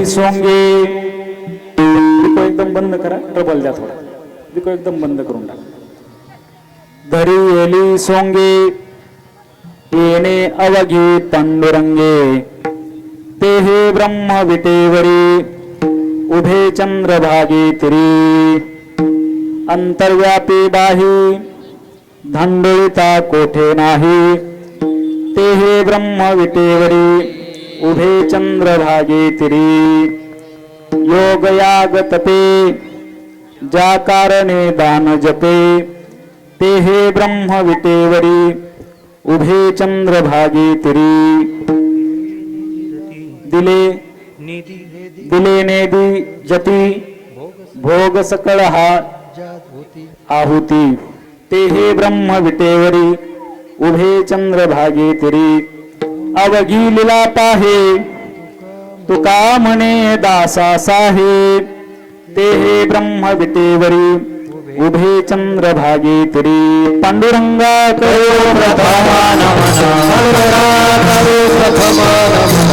सोंगे. दिको एकदम बंद करा, ट्रबल द्या थोडा. दिको एकदम बंद करून टाका. धरी येली सोंगे येणे अवघी पांडुरंगे. ते हे ब्रह्म विटेवरी उभे चंद्रभागी तिरी. अंतर्व्यापी बाही धांडोळीता कोठे नाही. ते हे ब्रह्म विटेवरी उभे चंद्रभागी तिरी. योग याग तपे ज्या कारणे दान जपे. ते हे ब्रह्म विटेवरी उभे चंद्रभागी तिरी. दिले दिले नेदी जती भोग सकळ हा आहुती. ते हे ब्रह्म विटेवरी उभे चंद्रभागी तिरी. अवघी लीला पाहे तुका म्हणे दासा साहे. ते हे ब्रह्म विटेवरी उभे चंद्रभागी तिरी. पांडुरंगा करो प्रथमा नमन.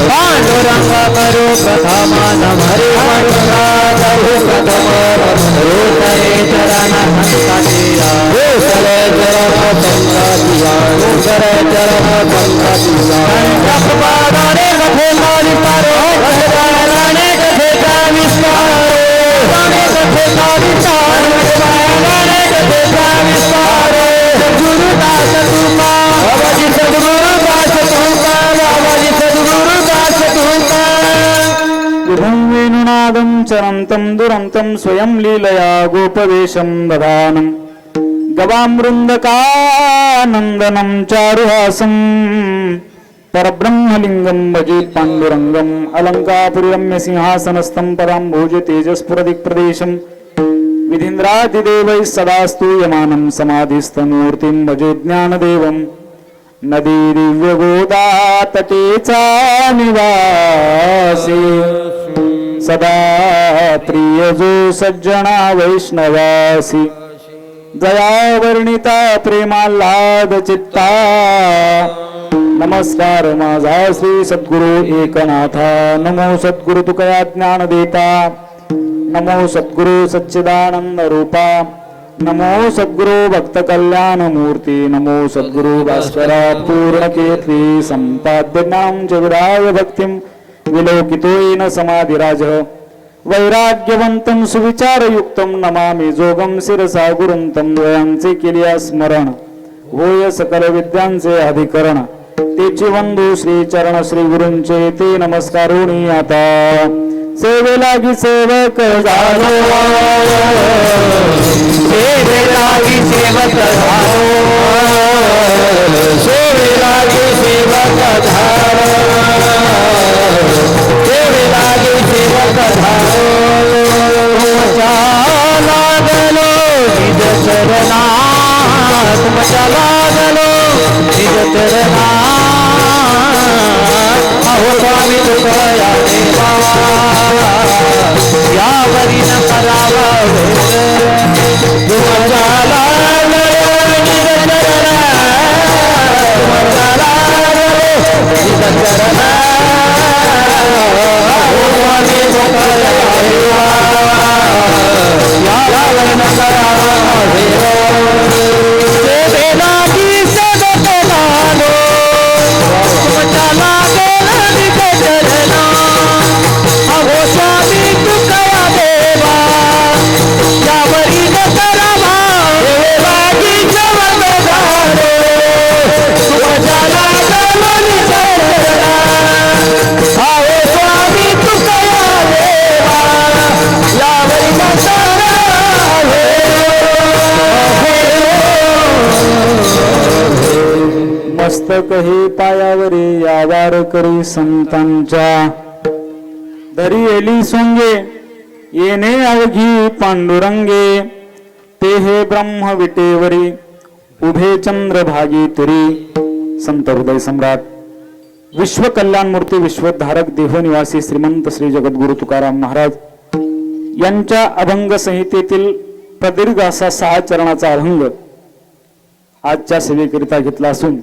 पांडुरंगा करो प्रथमा नमन. हरे पांडुरंगा करो प्रथमा नमन. रोषरे चरण संततिया. रोषरे चरण संततिया. रोषरे चरण संततिया. संतपादाने कथे मारी पारो. रसदाने कथे का विस्तार. राने कथे का विचार. राने कथे का विस्तार. गुरुदास तुका बाबाजी सद्गुरुदास तुका. बाबाजी सद्गुरुदास तुका. विभुं वेणुनादं चरन्तं दुरन्तं स्वयं लीलया गोपवेशं दधानं. गवामृन्दकानन्दनं चारुहासं. परब्रह्मलिंगं भजे पांडुरंगं. अलंकापुर्यम्य सिंहासनस्थं पदाम्भोज तेजस्फुरदिक्प्रदेशं. विधीन्द्रादिदेवैः सदा स्तूयमानं समाधिस्थमूर्तिं भजे ज्ञानदेवं. नदी दिव्यगोदा तटेचा निवासी. सदा प्रिय जो सज्जना वैष्णवासी. दयावर्णिता प्रेमाल्हाद चित्ता. नमस्कार माझा श्री सद्गुरु एकनाथा. नमो सद्गुरु तुकया ज्ञान देता. नमो सद्गुरु सच्चिदानंद रूपा. नमो सद्गुरु भक्त कल्याण मूर्ती. नमो सद्गुरु भास्करा पूर्ण कीर्ती. संपाद्य ज्ञान जगदाय भक्तिं विलोकितोयेन समाधिराज. वैराग्यवंतं सुविचारयुक्तं नमामि जोगं शिरसा गुरुंतं. द्वयांचे केलिया स्मरण होय सकल विद्यांचे अधिकरण. तेची वंदू श्री चरण श्री गुरूंचे. ते नमस्कारोनी आता सेवे लागी सेवक झालो. सेवे लागी सेवक झालो. सेवे लागी सेवक झालो. सेवे लागी सेवक झालो. लागलो निज चरणा. तुमच्या लागलो निज चरणा. अहो स्वामी तुकया देवा. यावरी न करावा तुमच्या लागलो निज चरणा. तुमच्या लागलो निज चरणा. अहो स्वामी तुकया देवा. यावरी न करावा सेवे लागी सेवक झालो. तुमच्या लागलो निज चरणा. अहो स्वामी तुकया देवा. यावरी न करावा सेवे लागी सेवक झालो. तुमच्या लागलो निज चरणा. अहो स्वामी तुकया देवा. यावरी न करावा. मस्तक हे पायावरी यावार करी संतांच्या. धरी येली सोंगे येणे अवघी पांडुरंगे. ते हे ब्रह्म विटेवरी उभे चंद्रभागी तिरी. संत हृदय सम्राट विश्व कल्याण मूर्ती विश्वधारक देहनिवासी श्रीमंत श्री जगद्गुरु तुकाराम महाराज यांच्या अभंग संहितेतील प्रदीर्घ असा 6 चरणाचा अभंग आजच्या सेवेकरिता घेतला असून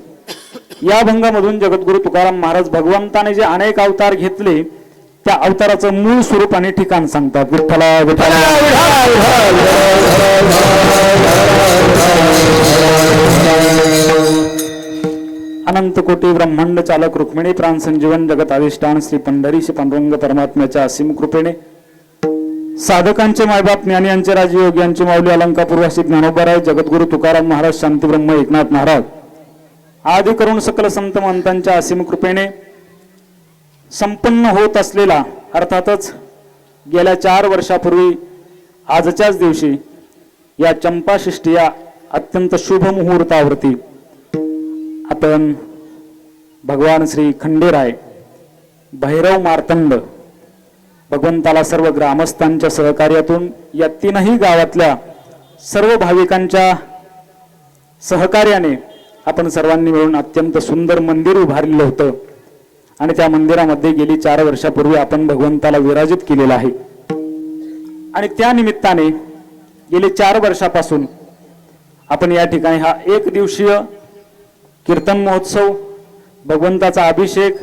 या अभंगामधून जगद्गुरु तुकाराम महाराज भगवंताने जे अनेक अवतार घेतले त्या अवताराचं मूळ स्वरूप आणि ठिकाण सांगतात. विठ्ठला विठ्ठला अनंत कोटी ब्रह्मांड चालक रुक्मिणी प्राण संजीवन जगत अधिष्ठान श्री पंढरीश पांडुरंग परमात्म्याच्या असीम कृपेने साधकांचे मायबाप ज्ञानी यांचे राजे योगी यांचे माऊली अलंकापूर्वासी ज्ञानोबराय जगद्गुरु तुकाराम महाराज शांतीब्रह्म एकनाथ महाराज आदी करून सकल संत महंतांच्या असीम कृपेने संपन्न होत असलेला अर्थातच गेल्या 4 वर्षापूर्वी आजच्याच दिवशी या चंपाषष्ठी या अत्यंत शुभ मुहूर्तावरती आपण भगवान श्री खंडेराय भैरव मार्तंड भगवंताला सर्व ग्रामस्थांच्या सहकार्यातून या 3ही गावातल्या सर्व भाविकांच्या सहकार्याने आपण सर्वांनी मिळून अत्यंत सुंदर मंदिर उभारलेलं होतं आणि त्या मंदिरामध्ये गेली 4 वर्षापूर्वी आपण भगवंताला विराजित केलेलं आहे. आणि त्या निमित्ताने गेली 4 वर्षापासून आपण या ठिकाणी हा 1 दिवसीय कीर्तन महोत्सव, भगवंताचा अभिषेक,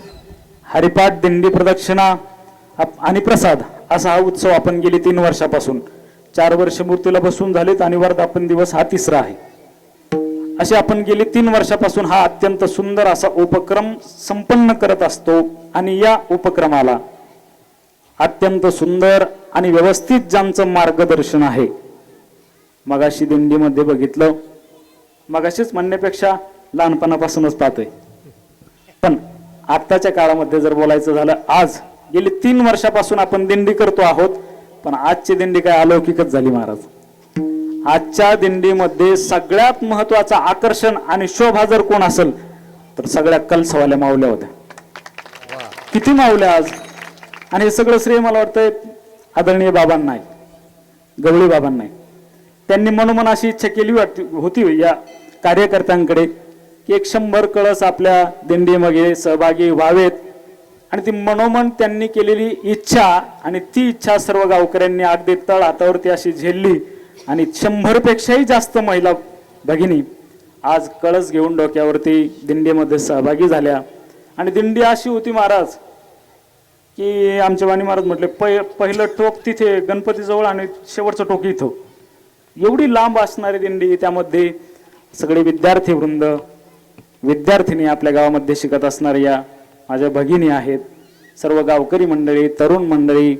हरिपाठ, दिंडी प्रदक्षिणा आणि प्रसाद असा हा उत्सव आपण गेली 3 वर्षापासून 4 वर्ष मूर्तीला बसून झालेत आणि वर्धापन दिवस हा 3रा आहे. असे आपण गेली 3 वर्षापासून हा अत्यंत सुंदर असा उपक्रम संपन्न करत असतो. आणि या उपक्रमाला अत्यंत सुंदर आणि व्यवस्थित ज्यांचं मार्गदर्शन आहे, मगाशी दिंडीमध्ये बघितलं, मगाशीच म्हणण्यापेक्षा लहानपणापासूनच पाहतोय, पण आत्ताच्या काळामध्ये जर बोलायचं झालं, आज गेली 3 वर्षापासून आपण दिंडी करतो आहोत, पण आजची दिंडी काय अलौकिकच झाली महाराज. आजच्या दिंडीमध्ये सगळ्यात महत्वाचं आकर्षण आणि शोभा जर कोण असेल तर सगळ्या कलसवाल्या माऊल्या होत्या. किती माऊल्या आज. आणि हे सगळं श्रेय मला वाटतंय आदरणीय बाबांना आहे, गवळी बाबांना आहे. त्यांनी मनोमन अशी इच्छा केली होती या कार्यकर्त्यांकडे की 100 कळस आपल्या दिंडीमध्ये सहभागी व्हावेत. आणि ती मनोमन त्यांनी केलेली इच्छा आणि ती इच्छा सर्व गावकऱ्यांनी अगदी तळ हातावरती अशी झेलली आणि 100 पेक्षाही जास्त महिला भगिनी आज कळस घेऊन डोक्यावरती दिंडीमध्ये सहभागी झाल्या. आणि दिंडी अशी होती महाराज की आमचे वाणी महाराज म्हटले पहिलं टोक तिथे गणपतीजवळ आणि शेवटचं टोक इथं, एवढी लांब असणारी दिंडी. त्यामध्ये सगळे विद्यार्थी वृंद, विद्यार्थिनी, आपल्या गावामध्ये शिकत असणाऱ्या माझ्या भगिनी आहेत, सर्व गावकरी मंडळी, तरुण मंडळी,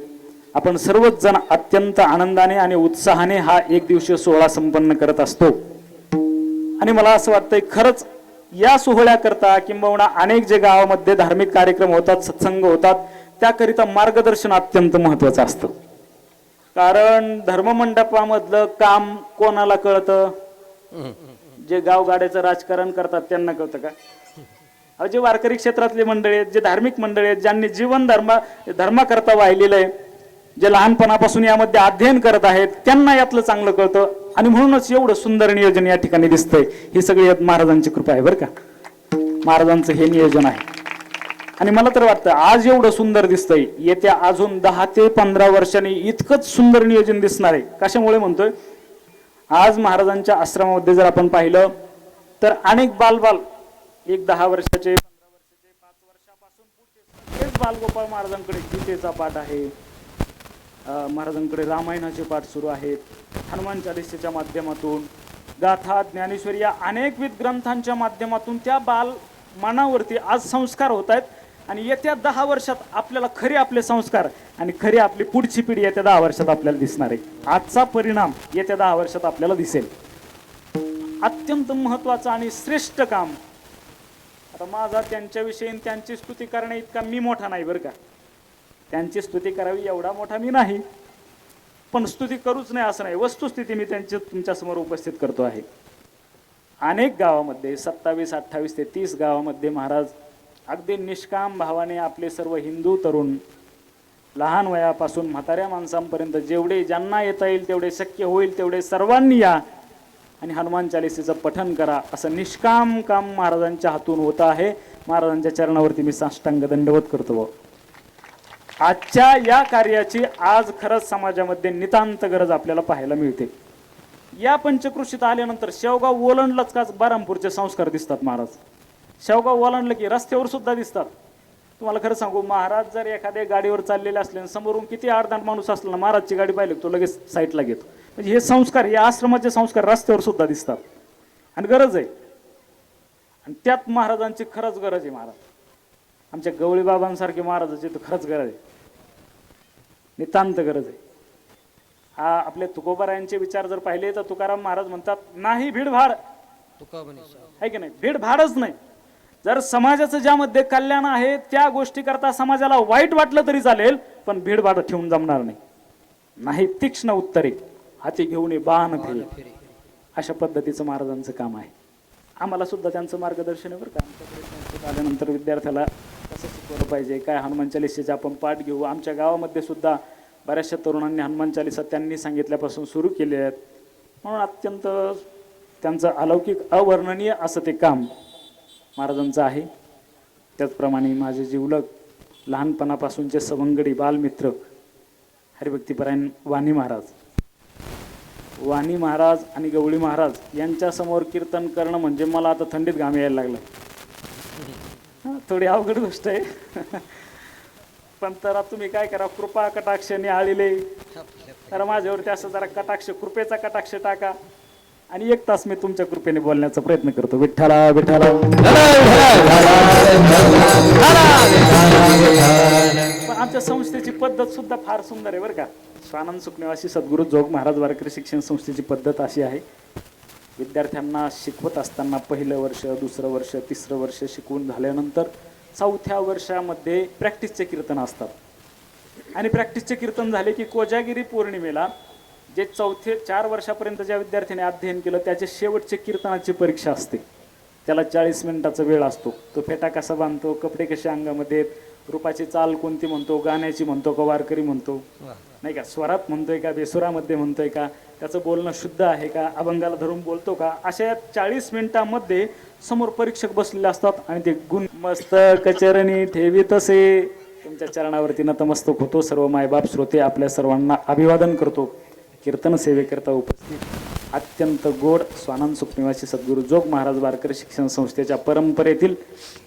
आपण सर्वच जण अत्यंत आनंदाने आणि उत्साहाने हा 1 दिवसीय सोहळा संपन्न करत असतो. आणि मला असं वाटतंय खरंच या सोहळ्याकरता किंबहुना अनेक जे गावामध्ये धार्मिक कार्यक्रम होतात, सत्संग होतात, त्याकरिता मार्गदर्शन अत्यंत महत्वाचं असतं. कारण धर्ममंडपामधलं काम कोणाला कळतं? जे गावगाड्याचं राजकारण करतात त्यांना कळतं का? जे वारकरी क्षेत्रातले मंडळी आहेत, जे धार्मिक मंडळी आहेत, ज्यांनी जीवन धर्माकरता वाहिलेलं आहे, जे लहानपणापासून यामध्ये अध्ययन करत आहेत, त्यांना यातलं चांगलं कळतं. आणि म्हणूनच एवढं सुंदर नियोजन या ठिकाणी दिसतंय. ही सगळी महाराजांची कृपा आहे बरं का. महाराजांचं हे नियोजन आहे. आणि मला तर वाटतं आज एवढं सुंदर दिसतंय, येत्या अजून 10 ते 15 वर्षांनी इतकंच सुंदर नियोजन दिसणार आहे. कशामुळे म्हणतोय? आज महाराजांच्या आश्रमामध्ये जर आपण पाहिलं तर अनेक बालबाल, एक 10 वर्षाचे, 15 वर्षाचे, 5 वर्षापासून पुढचे सगळेच बालगोपाळ महाराजांकडे गीतेचा पाठ आहे, महाराजांकडे रामायणाचे पाठ सुरू आहेत, हनुमान चालीसेच्या माध्यमातून, गाथा, ज्ञानेश्वरी या अनेकविध ग्रंथांच्या माध्यमातून त्या बाल मनावरती आज संस्कार होत आहेत. आणि येत्या 10 वर्षात आपल्याला खरे आपले संस्कार आणि खरी आपली पुढची पिढी येत्या 10 वर्षात आपल्याला दिसणार आहे. आजचा परिणाम येत्या 10 वर्षात आपल्याला दिसेल. अत्यंत महत्वाचं आणि श्रेष्ठ काम. आता माझा त्यांच्याविषयी त्यांची स्तुती करणे इतका मी मोठा नाही बरं का. त्यांची स्तुती करावी एवढा मोठा मी नाही, पण स्तुती करूच नाही असं नाही. वस्तुस्थिती मी त्यांची तुमच्यासमोर उपस्थित करतो आहे. अनेक गावामध्ये 27, 28 ते 30 गावामध्ये महाराज अगदी निष्काम भावाने आपले सर्व हिंदू तरुण, लहान वयापासून म्हाताऱ्या माणसांपर्यंत जेवढे ज्यांना येता येईल तेवढे, शक्य होईल तेवढे सर्वांनी या आणि हनुमान चालीसेचं पठण करा, असं निष्काम काम महाराजांच्या हातून होत आहे. महाराजांच्या चरणावरती मी साष्टांग दंडवत करतो. आजच्या या कार्याची आज खरंच समाजामध्ये नितांत गरज आपल्याला पाहायला मिळते. या पंचकृषीत आल्यानंतर शेवगाव ओलांडलंच का बरामपूरचे संस्कार दिसतात महाराज. शेवगाव ओलांडलं की रस्त्यावर सुद्धा दिसतात. तुम्हाला खरं सांगू, महाराज जर एखाद्या गाडीवर चाललेले असले आणि समोरून किती आडदांड माणूस असला ना, महाराजची गाडी पाहिली तो लगेच साईडला घेतो. म्हणजे हे संस्कार, हे आश्रमाचे संस्कार रस्त्यावर सुद्धा दिसतात आणि गरज आहे. आणि त्यात महाराजांची खरंच गरज आहे. महाराज आमच्या गवळी बाबांसारखे महाराजाची तर खरंच गरज आहे, नितांत गरज आहे. हा आपले तुकोबारायांचे विचार जर पाहिले तर तुकाराम महाराज म्हणतात, नाही भीडभाड आहे की नाही, भीडभाडच नाही. जर समाजाचं ज्यामध्ये कल्याण आहे त्या गोष्टी करता समाजाला वाईट वाटलं तरी चालेल, पण भीडभाड ठेवून जमणार नाही. नाही तीक्ष्ण उत्तरे, हाती घेऊन ये बाण फिरे, अशा पद्धतीचं महाराजांचं काम आहे. आम्हाला सुद्धा त्यांचं मार्गदर्शन आहे बरं का. आमच्याकडे आल्यानंतर विद्यार्थ्याला कसं शिकवलं पाहिजे, काय हनुमान चालिसेचे आपण पाठ घेऊ. आमच्या गावामध्ये सुद्धा बऱ्याचशा तरुणांनी हनुमान चालिसा त्यांनी सांगितल्यापासून सुरू केले आहेत. म्हणून अत्यंत त्यांचं अलौकिक अवर्णनीय असं ते काम महाराजांचं आहे. त्याचप्रमाणे माझे जिवलग लहानपणापासूनचे सवंगडी बालमित्र हरिभक्तीपरायण वाणी महाराज आणि गवळी महाराज यांच्या समोर कीर्तन करणं म्हणजे मला आता थंडीत घाम यायला लागला. थोडी अवघड गोष्ट आहे. पण तर तुम्ही काय करा, कृपा कटाक्षाने आळिले तर माझ्यावरती असं जरा कटाक्ष, कृपेचा कटाक्ष टाका आणि 1 तास मी तुमच्या कृपेने बोलण्याचा प्रयत्न करतो. विठ्ठला विठ्ठला. पण आमच्या संस्थेची पद्धत सुद्धा फार सुंदर आहे बरं का. स्वानंद सुखनिवासी सद्गुरू जोग महाराज वारकरी शिक्षण संस्थेची पद्धत अशी आहे, विद्यार्थ्यांना शिकवत असताना पहिलं वर्ष, दुसरं वर्ष, तिसरं वर्ष शिकवून झाल्यानंतर 4थ्या वर्षामध्ये प्रॅक्टिसचे कीर्तन असतात. आणि प्रॅक्टिसचे कीर्तन झाले की कोजागिरी पौर्णिमेला जे 4 वर्षापर्यंत ज्या विद्यार्थ्याने अध्ययन केलं त्याचे शेवटचे कीर्तनाची परीक्षा असते. त्याला 40 मिनिटाचा वेळ असतो. तो फेटा कसा बांधतो, कपडे कसे अंगामध्ये, रूपाची चाल कोणती म्हणतो, गाण्याची म्हणतो का वारकरी म्हणतो, नाही का, स्वरात म्हणतोय का, बेसुरामध्ये म्हणतोय का, त्याचं बोलणं शुद्ध आहे का, अभंगाला धरून बोलतो का, अशा 40 मिनिटांमध्ये समोर परीक्षक बसलेले असतात आणि ते गुण मस्तक चरणी ठेवी तसे तुमच्या चरणावरती नतमस्तक होतो. सर्व मायबाप श्रोते आपल्या सर्वांना अभिवादन करतो. कीर्तन सेवेकरता उपस्थित अत्यंत गोड स्वानंद सुखनिवासी सद्गुरू जोग महाराज वारकरी शिक्षण संस्थेच्या परंपरेतील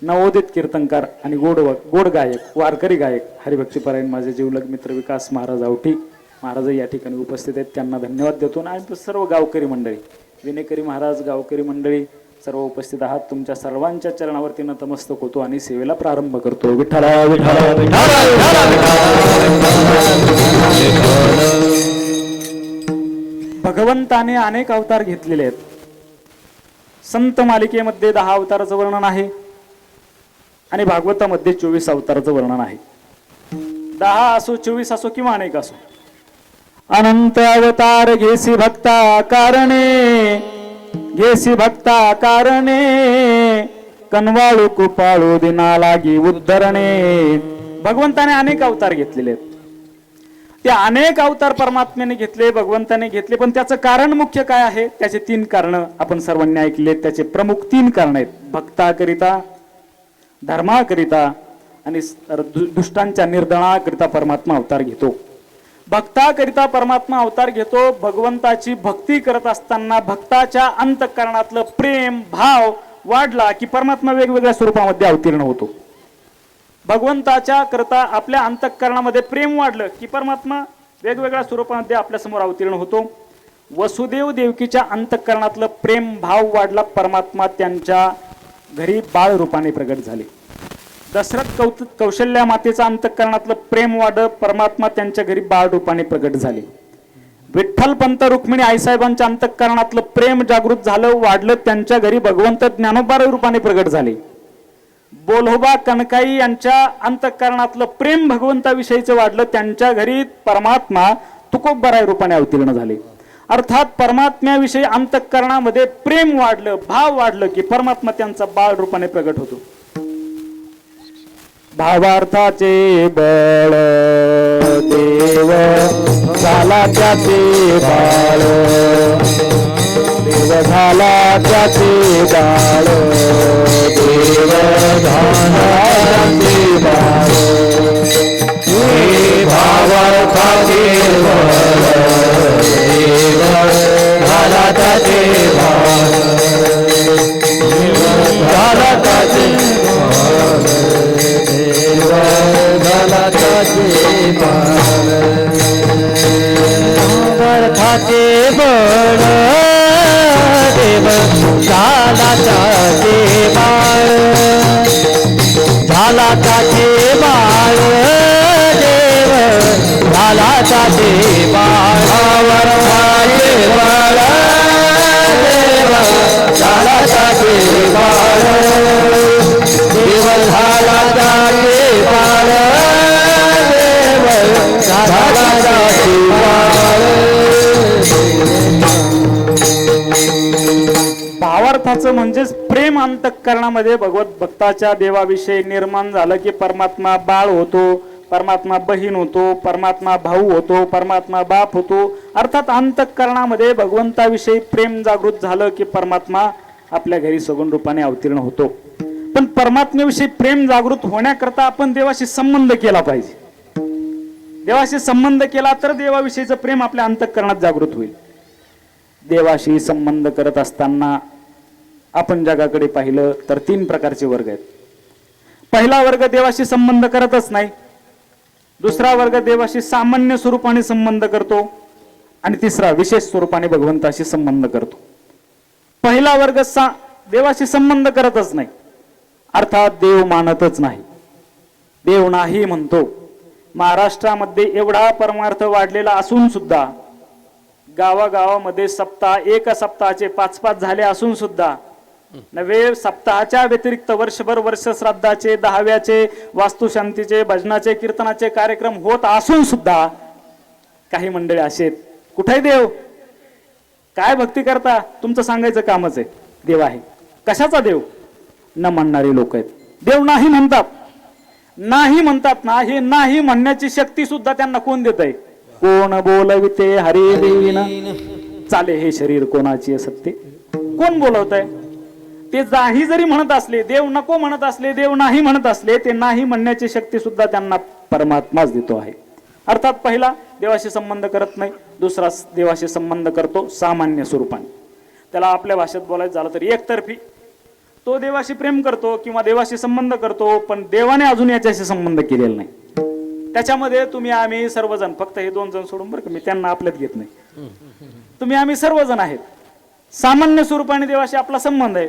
नवोदित कीर्तनकार आणि गोड गायक, वारकरी गायक हरिभक्तीपरायण माझे जीवलग मित्र विकास महाराज आवटी महाराज या ठिकाणी उपस्थित आहेत. त्यांना धन्यवाद देतो. आणि सर्व गावकरी मंडळी, विनेकरी महाराज, गावकरी मंडळी सर्व उपस्थित आहात. तुमच्या सर्वांच्या चरणावरती नतमस्तक होतो आणि सेवेला प्रारंभ करतो. विठ्ठला विठ्ठला भगवंताने अनेक अवतार घेतलेले आहेत. संत मालिकेमध्ये 10 अवताराचं वर्णन आहे आणि भागवतामध्ये 24 अवताराचं वर्णन आहे. 10 असो, 24 असो किंवा अनेक असो, अनंत अवतार घेसी भक्ता कारणे, घेसी भक्ता कारणे, कनवाळू कुपाळू दिना लागी उद्धरणे. भगवंताने अनेक अवतार घेतलेले आहेत. ते अनेक अवतार परमात्म्याने घेतले, भगवंताने घेतले, पण त्याचं कारण मुख्य काय आहे? त्याचे 3 कारण आपण सर्वांनी ऐकले. त्याचे प्रमुख 3 कारण आहेत. भक्ताकरिता, धर्माकरिता आणि दुष्टांच्या निर्दळाकरिता परमात्मा अवतार घेतो. भक्ताकरिता परमात्मा अवतार घेतो. भगवंताची भक्ती करत असताना भक्ताच्या अंतःकरणातलं प्रेम भाव वाढला की परमात्मा वेगवेगळ्या स्वरूपामध्ये अवतीर्ण होतो. भगवंताच्या करता आपल्या अंतःकरणामध्ये प्रेम वाढलं की परमात्मा वेगवेगळ्या स्वरूपामध्ये आपल्या समोर अवतीर्ण होतो. वसुदेव देवकीच्या अंतःकरणातलं प्रेम भाव वाढला, परमात्मा त्यांच्या घरी बाळ रूपाने प्रगट झाले. दशरथ कौशल्या मातेचा अंतःकरणातलं प्रेम वाढलं, परमात्मा त्यांच्या घरी बाळ रूपाने प्रगट झाले. विठ्ठल पंत रुक्मिणी आईसाहेबांच्या अंतःकरणातलं प्रेम जागृत झालं, वाढलं, त्यांच्या घरी भगवंत ज्ञानोबा रूपाने प्रगट झाले. बोल्होबा कनकाई यांच्या अंतःकरणातलं प्रेम भगवंताविषयीचं वाढलं, त्यांच्या घरी परमात्मा तुकोबराय रूपाने अवतीर्ण झाले. अर्थात परमात्म्याविषयी अंतःकरणामध्ये प्रेम वाढलं, भाव वाढलं की परमात्मा त्यांचा बाळ रूपाने प्रगट होतो. भावार्थाचे बळ देव झाला त्याचे बाळ, देव झाला त्याचे बाळ, देव झाला त्याचे बाळ. भावार्थाचे बळ देव झाला त्याचे बाळ, झाला त्याचे बाळ, देव झाला ते बाळावर माझे बाळ देव झाला ते बाळ देव झाला ते बाळ देव झाला ते बाळ. भावार्थाचं म्हणजेच प्रेम अंतःकरणामध्ये भगवत भक्ताच्या देवाविषयी निर्माण झालं की परमात्मा बाळ होतो, परमात्मा बहीण होतो, परमात्मा भाऊ होतो, परमात्मा बाप होतो. अर्थात अंतःकरणामध्ये भगवंताविषयी प्रेम जागृत झालं की परमात्मा आपल्या घरी सगुण रूपाने अवतीर्ण होतो. पण परमात्म्याविषयी प्रेम जागृत होण्याकरता आपण देवाशी संबंध केला पाहिजे. देवाशी संबंध केला तर देवाविषयीचं प्रेम आपल्या अंतःकरणात जागृत होईल. देवाशी संबंध करत असताना आपण जगाकडे पाहिलं तर 3 प्रकारचे वर्ग आहेत. पहिला वर्ग देवाशी संबंध करतच नाही, दुसरा वर्ग देवाशी सामान्य स्वरूपाने संबंध करतो आणि तिसरा विशेष स्वरूपाने भगवंताशी संबंध करतो. पहिला वर्ग देवाशी संबंध करतच नाही, अर्थात देव मानतच नाही, देव नाही म्हणतो. महाराष्ट्रामध्ये एवढा परमार्थ वाढलेला असून सुद्धा गावागावामध्ये सप्ताह, एक सप्ताहाचे 5-5 झाले असून सुद्धा नवे सप्ताहाच्या व्यतिरिक्त वर्षभर वर्ष श्राद्धाचे, 10व्याचे, वास्तुशांतीचे, भजनाचे, कीर्तनाचे कार्यक्रम होत असून सुद्धा काही मंडळी असे कुठे देव, काय भक्ती करता, तुमचं सांगायचं कामच आहे देव आहे. कशाचा देव न म्हणणारी लोक आहेत. देव नाही म्हणतात, नाही म्हणतात ना, हे नाही म्हणण्याची शक्ती सुद्धा त्यांना कोण देत आहे? कोण बोलविते हरी देवीन चाले हे शरीर कोणाची सत्य, कोण बोलवत आहे? ते नाही जरी म्हणत असले, देव नको म्हणत असले, देव नाही म्हणत असले, ते नाही म्हणण्याची शक्ती सुद्धा त्यांना परमात्माच देतो आहे. अर्थात पहिला देवाशी संबंध करत नाही, दुसरा देवाशी संबंध करतो सामान्य स्वरूपाने. त्याला आपल्या भाषेत बोलायचं झालं तर एकतर्फी. तो देवाशी प्रेम करतो किंवा देवाशी संबंध करतो, पण देवाने अजून याच्याशी संबंध केलेला नाही. त्याच्यामध्ये तुम्ही आम्ही सर्वजण, फक्त हे 2 जण सोडून बरं का, मी त्यांना आपल्यात घेत नाही, तुम्ही आम्ही सर्वजण आहेत. सामान्य स्वरूपाने देवाशी आपला संबंध आहे.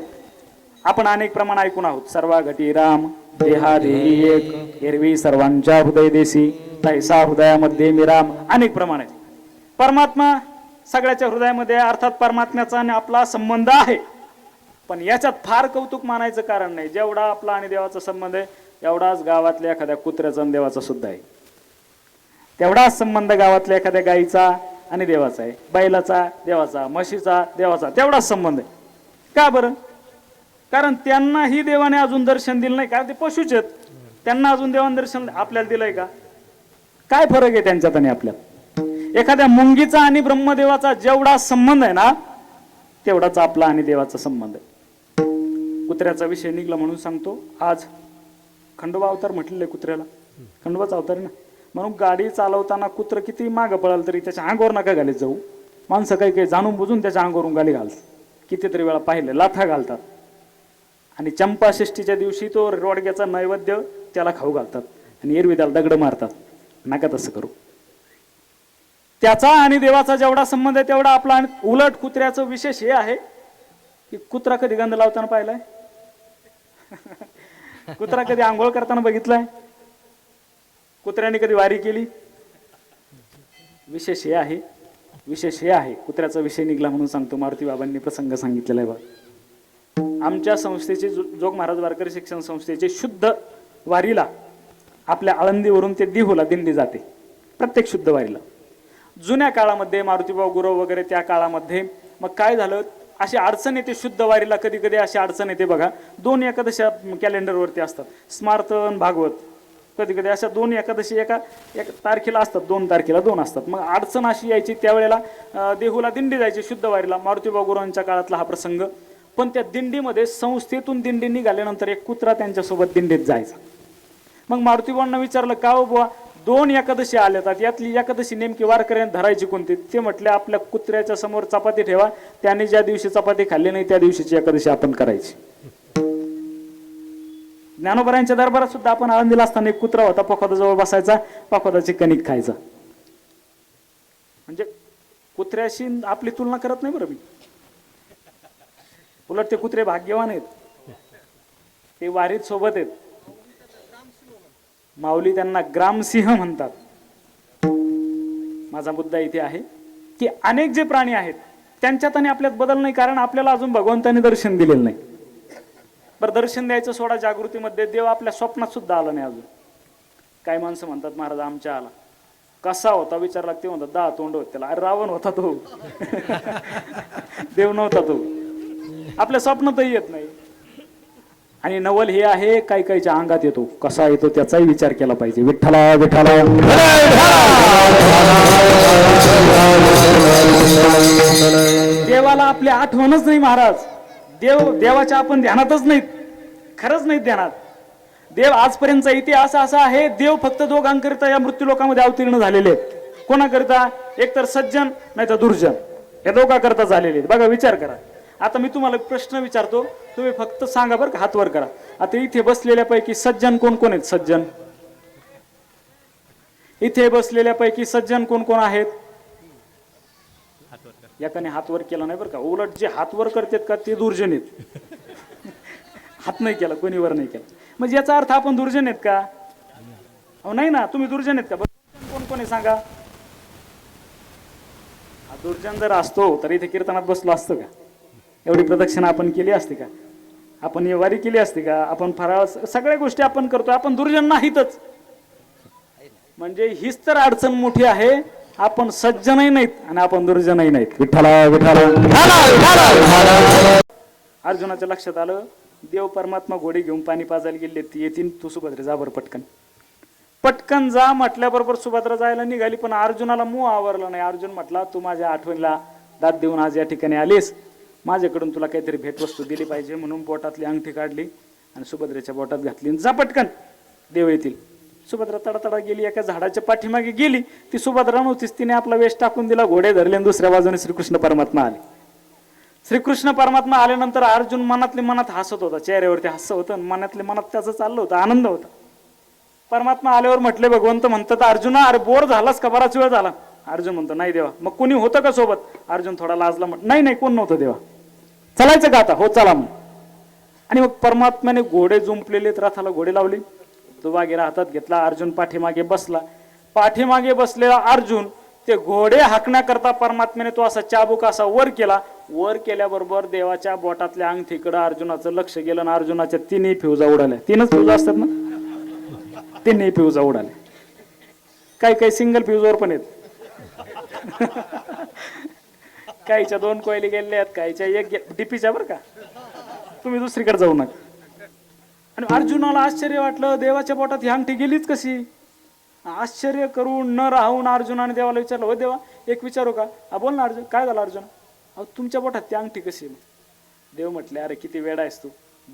आपण अनेक प्रमाण ऐकून आहोत, सर्वा घटी राम देहा देही एक, एरवी सर्वांच्या हृदय देसी तैसा हृदयामध्ये मी राम. अनेक प्रमाण आहेत. परमात्मा सगळ्याच्या हृदयामध्ये, अर्थात परमात्म्याचा आणि आपला संबंध आहे. पण याच्यात फार कौतुक मानायचं कारण नाही. जेवढा आपला आणि देवाचा संबंध आहे एवढाच गावातल्या एखाद्या कुत्र्याचा आणि देवाचा सुद्धा आहे. तेवढाच संबंध गावातल्या एखाद्या गाईचा आणि देवाचा आहे, बैलाचा देवाचा, म्हशीचा देवाचा, तेवढाच संबंध आहे. का बरं? कारण त्यांनाही देवाने अजून दर्शन दिलं नाही, कारण ते पशुच आहेत. त्यांना अजून देवाने दर्शन आपल्याला दिलंय का? काय फरक आहे त्यांच्यात आणि आपल्यात? एखाद्या मुंगीचा आणि ब्रह्मदेवाचा जेवढा संबंध आहे ना, तेवढाच आपला आणि देवाचा संबंध आहे. कुत्र्याचा विषय निघला म्हणून सांगतो. आज खंडोबा अवतार म्हटलेलं आहे कुत्र्याला, खंडोबाचा अवतार आहे ना, म्हणून गाडी चालवताना कुत्र किती मागं पळाल तरी त्याच्या अंगावर नका घालीत जाऊ. माणसं काही काही जाणून बुजून त्याच्या अंगावरून गाली घालतात. कितीतरी वेळा पाहिलं, लाथा घालतात. आणि चंपाषष्ठीच्या दिवशी तो रोडग्याचा नैवेद्य त्याला खाऊ घालतात आणि एरवी त्याला दगड मारतात. नका तसं करू. त्याचा आणि देवाचा जेवढा संबंध आहे तेवढा आपला. आणि उलट कुत्र्याचं विशेष हे आहे की कुत्रा कधी गंध लावताना पाहिलाय? कुत्रा कधी आंघोळ करताना बघितलाय? कुत्र्याने कधी वारी केली? विशेष हे आहे, विशेष हे आहे. कुत्र्याचा विषय निघला म्हणून सांगतो. मारुती बाबांनी प्रसंग सांगितलेला आहे बघ. आमच्या संस्थेचे जोग महाराज वारकरी शिक्षण संस्थेचे शुद्ध वारीला आपल्या आळंदीवरून ते दिहुला दिंडी जाते प्रत्येक शुद्ध वारीला. जुन्या काळामध्ये मारुतीबाबा गुरव वगैरे त्या काळामध्ये मग काय झालं, अशी अडचण येते शुद्ध वारीला. कधी कधी अशी अडचण येते बघा, 2 एकादशी कॅलेंडरवरती असतात, स्मार्त आणि भागवत. कधी कधी अशा 2 एकादशी एका तारखेला असतात, 2 तारखेला 2 असतात. मग अडचण अशी यायची, त्यावेळेला देहूला दिंडी जायची शुद्ध वारीला. मारुतीबाबा गुरुवांच्या काळातला हा प्रसंग. पण त्या दिंडीमध्ये संस्थेतून दिंडी निघाल्यानंतर एक कुत्रा त्यांच्यासोबत दिंडीत जायचा. मग मारुतीबाबांना विचारलं, का हो बुवा 2 एकादशी आल्यात, यातली एकादशी नेमकी वारकऱ्यांनी धरायची कोणती? ते म्हटले, आपल्या कुत्र्याच्या समोर चपाती ठेवा, त्याने ज्या दिवशी चपाती खाल्ली नाही त्या दिवशीची एकादशी आपण करायची. ज्ञानोबरायांच्या दरबारात सुद्धा आपण आळंदीला असताना एक कुत्रा होता, पखवादाजवळ बसायचा, पखवादाची कणिक खायचा. म्हणजे कुत्र्याशी आपली तुलना करत नाही बरं मी. उलट ते कुत्रे भाग्यवान आहेत, ते वारीत सोबत आहेत. माऊली त्यांना ग्रामसिंह म्हणतात. माझा मुद्दा इथे आहे की अनेक जे प्राणी आहेत त्यांच्यात आणि आपल्यात बदल नाही, कारण आपल्याला अजून भगवंताने दर्शन दिलेलं नाही. बरं, दर्शन द्यायचं सोडा, जागृतीमध्ये देव आपल्या स्वप्नात सुद्धा आला नाही अजून. काय माणसं म्हणतात महाराज आमच्या आला, कसा होता विचारला, ते म्हणतात 10 तोंड होत त्याला. अरे रावण होता तो देव नव्हता तो. आपल्या स्वप्नातही येत नाही. आणि नवल हे आहे, काही काहीच्या अंगात येतो, कसा येतो त्याचाही विचार केला पाहिजे. विठ्ठला विठ्ठला देवाला आपली आठवणच नाही महाराज. देवाच्या आपण ध्यानातच नाहीत, खरंच नाहीत ध्यानात. देव आजपर्यंतचा इतिहास असा आहे, देव फक्त दोघांकरिता या मृत्यू लोकांमध्ये अवतीर्ण झालेले आहेत. कोणाकरिता? एक तर सज्जन नाही तर दुर्जन, या दोघांकरिता झालेले आहेत. बघा, विचार करा. आता मी तुम्हाला प्रश्न विचारतो, तुम्ही फक्त सांगा बरं का, हात वर करा. आता इथे बसलेल्यापैकी सज्जन कोण कोण आहेत? सज्जन इथे बसलेल्यापैकी सज्जन कोण कोण आहेत? याकाने हात वर केला नाही बरं का. उलट जे हात वर करतात का ते दुर्जन आहेत. हात नाही केला, कोणी वर नाही केला, म्हणजे याचा अर्थ आपण दुर्जन आहेत का? अहो नाही ना, तुम्ही दुर्जन आहेत का? कोण कोण आहे सांगा. दुर्जन जर असतो तर इथे कीर्तनात बसलो असतो का? एवढी प्रदक्षिणा आपण केली असते का? आपण वारी केली असते का? आपण फराळ, सगळ्या गोष्टी आपण करतो, आपण दुर्जन नाहीतच. म्हणजे हीच तर अडचण मोठी आहे. आपण सज्जनही नाहीत आणि आपण दुर्जनही नाहीत. विठ्ठला विठ्ठला. अर्जुनाच्या लक्षात आलं, देव परमात्मा घोडे घेऊन पाणी पाजायला गेले, ती येतील, तू सुभद्रे जा बरं पटकन. पटकन जा म्हटल्याबरोबर सुभद्रा जायला निघाली, पण अर्जुनाला मोह आवरला नाही. अर्जुन म्हटला, तू माझ्या आठवणीला दाद देऊन आज या ठिकाणी आलीस, माझ्याकडून तुला काहीतरी भेटवस्तू दिली पाहिजे, म्हणून बोटातली अंगठी काढली आणि सुभद्रेच्या बोटात घातली. जा पटकन, देव येतील. सुभद्रा तडातडा गेली, एका झाडाच्या पाठीमागे गेली. ती सुभद्रा नव्हतीच, तिने आपला वेश टाकून दिला, घोडे धरले आणि दुसऱ्या बाजूने श्रीकृष्ण परमात्मा आले. श्रीकृष्ण परमात्मा आल्यानंतर अर्जुन मनातले मनात हसत होता, चेहऱ्यावरती हास्य होतं, मनातले मनात त्याचं चाललं होतं, आनंद होता. परमात्मा आल्यावर म्हटले, भगवंत म्हणतात, अर्जुना अरे बोर झालास का? बराच वेळ झाला. अर्जुन म्हणतो, नाही देवा. मग कोणी होतं का सोबत? अर्जुन थोडा लाजला, नाही नाही कोण नव्हतं देवा. चालायचं का आता? हो चला मग. आणि मग परमात्म्याने घोडे जुंपलेले, रथाला घोडे लावले, तो वाघेरा हातात घेतला. अर्जुन पाठीमागे बसला. पाठीमागे बसलेला अर्जुन ते घोडे हाकण्याकरता परमात्म्याने तो असा चाबूक असा वर केला. वर केल्याबरोबर देवाच्या बोटातल्या अंगठीकडे अर्जुनाचं लक्ष गेलं आणि अर्जुनाच्या 3 फ्युजा उडाल्या. 3च फ्युजा असतात ना, 3 फ्युजा उडाल्या. काही काही सिंगल फ्युजवर पण आहेत. काहीच्या 2 कोयले गेले आहेत, काहीच्या 1 डीपीच्या. बरं का, तुम्ही दुसरीकडे जाऊ नका. आणि अर्जुनाला आश्चर्य वाटलं, देवाच्या पोटात ही अंगठी गेलीच कशी? आश्चर्य करून न राहून अर्जुनाने देवाला विचारलं, हो देवा एक विचारू का? बोल ना अर्जुन, काय झालं अर्जुन? अहो तुमच्या पोटात ती अंगठी कशी? देव म्हटले, अरे किती वेडा आहेस तू,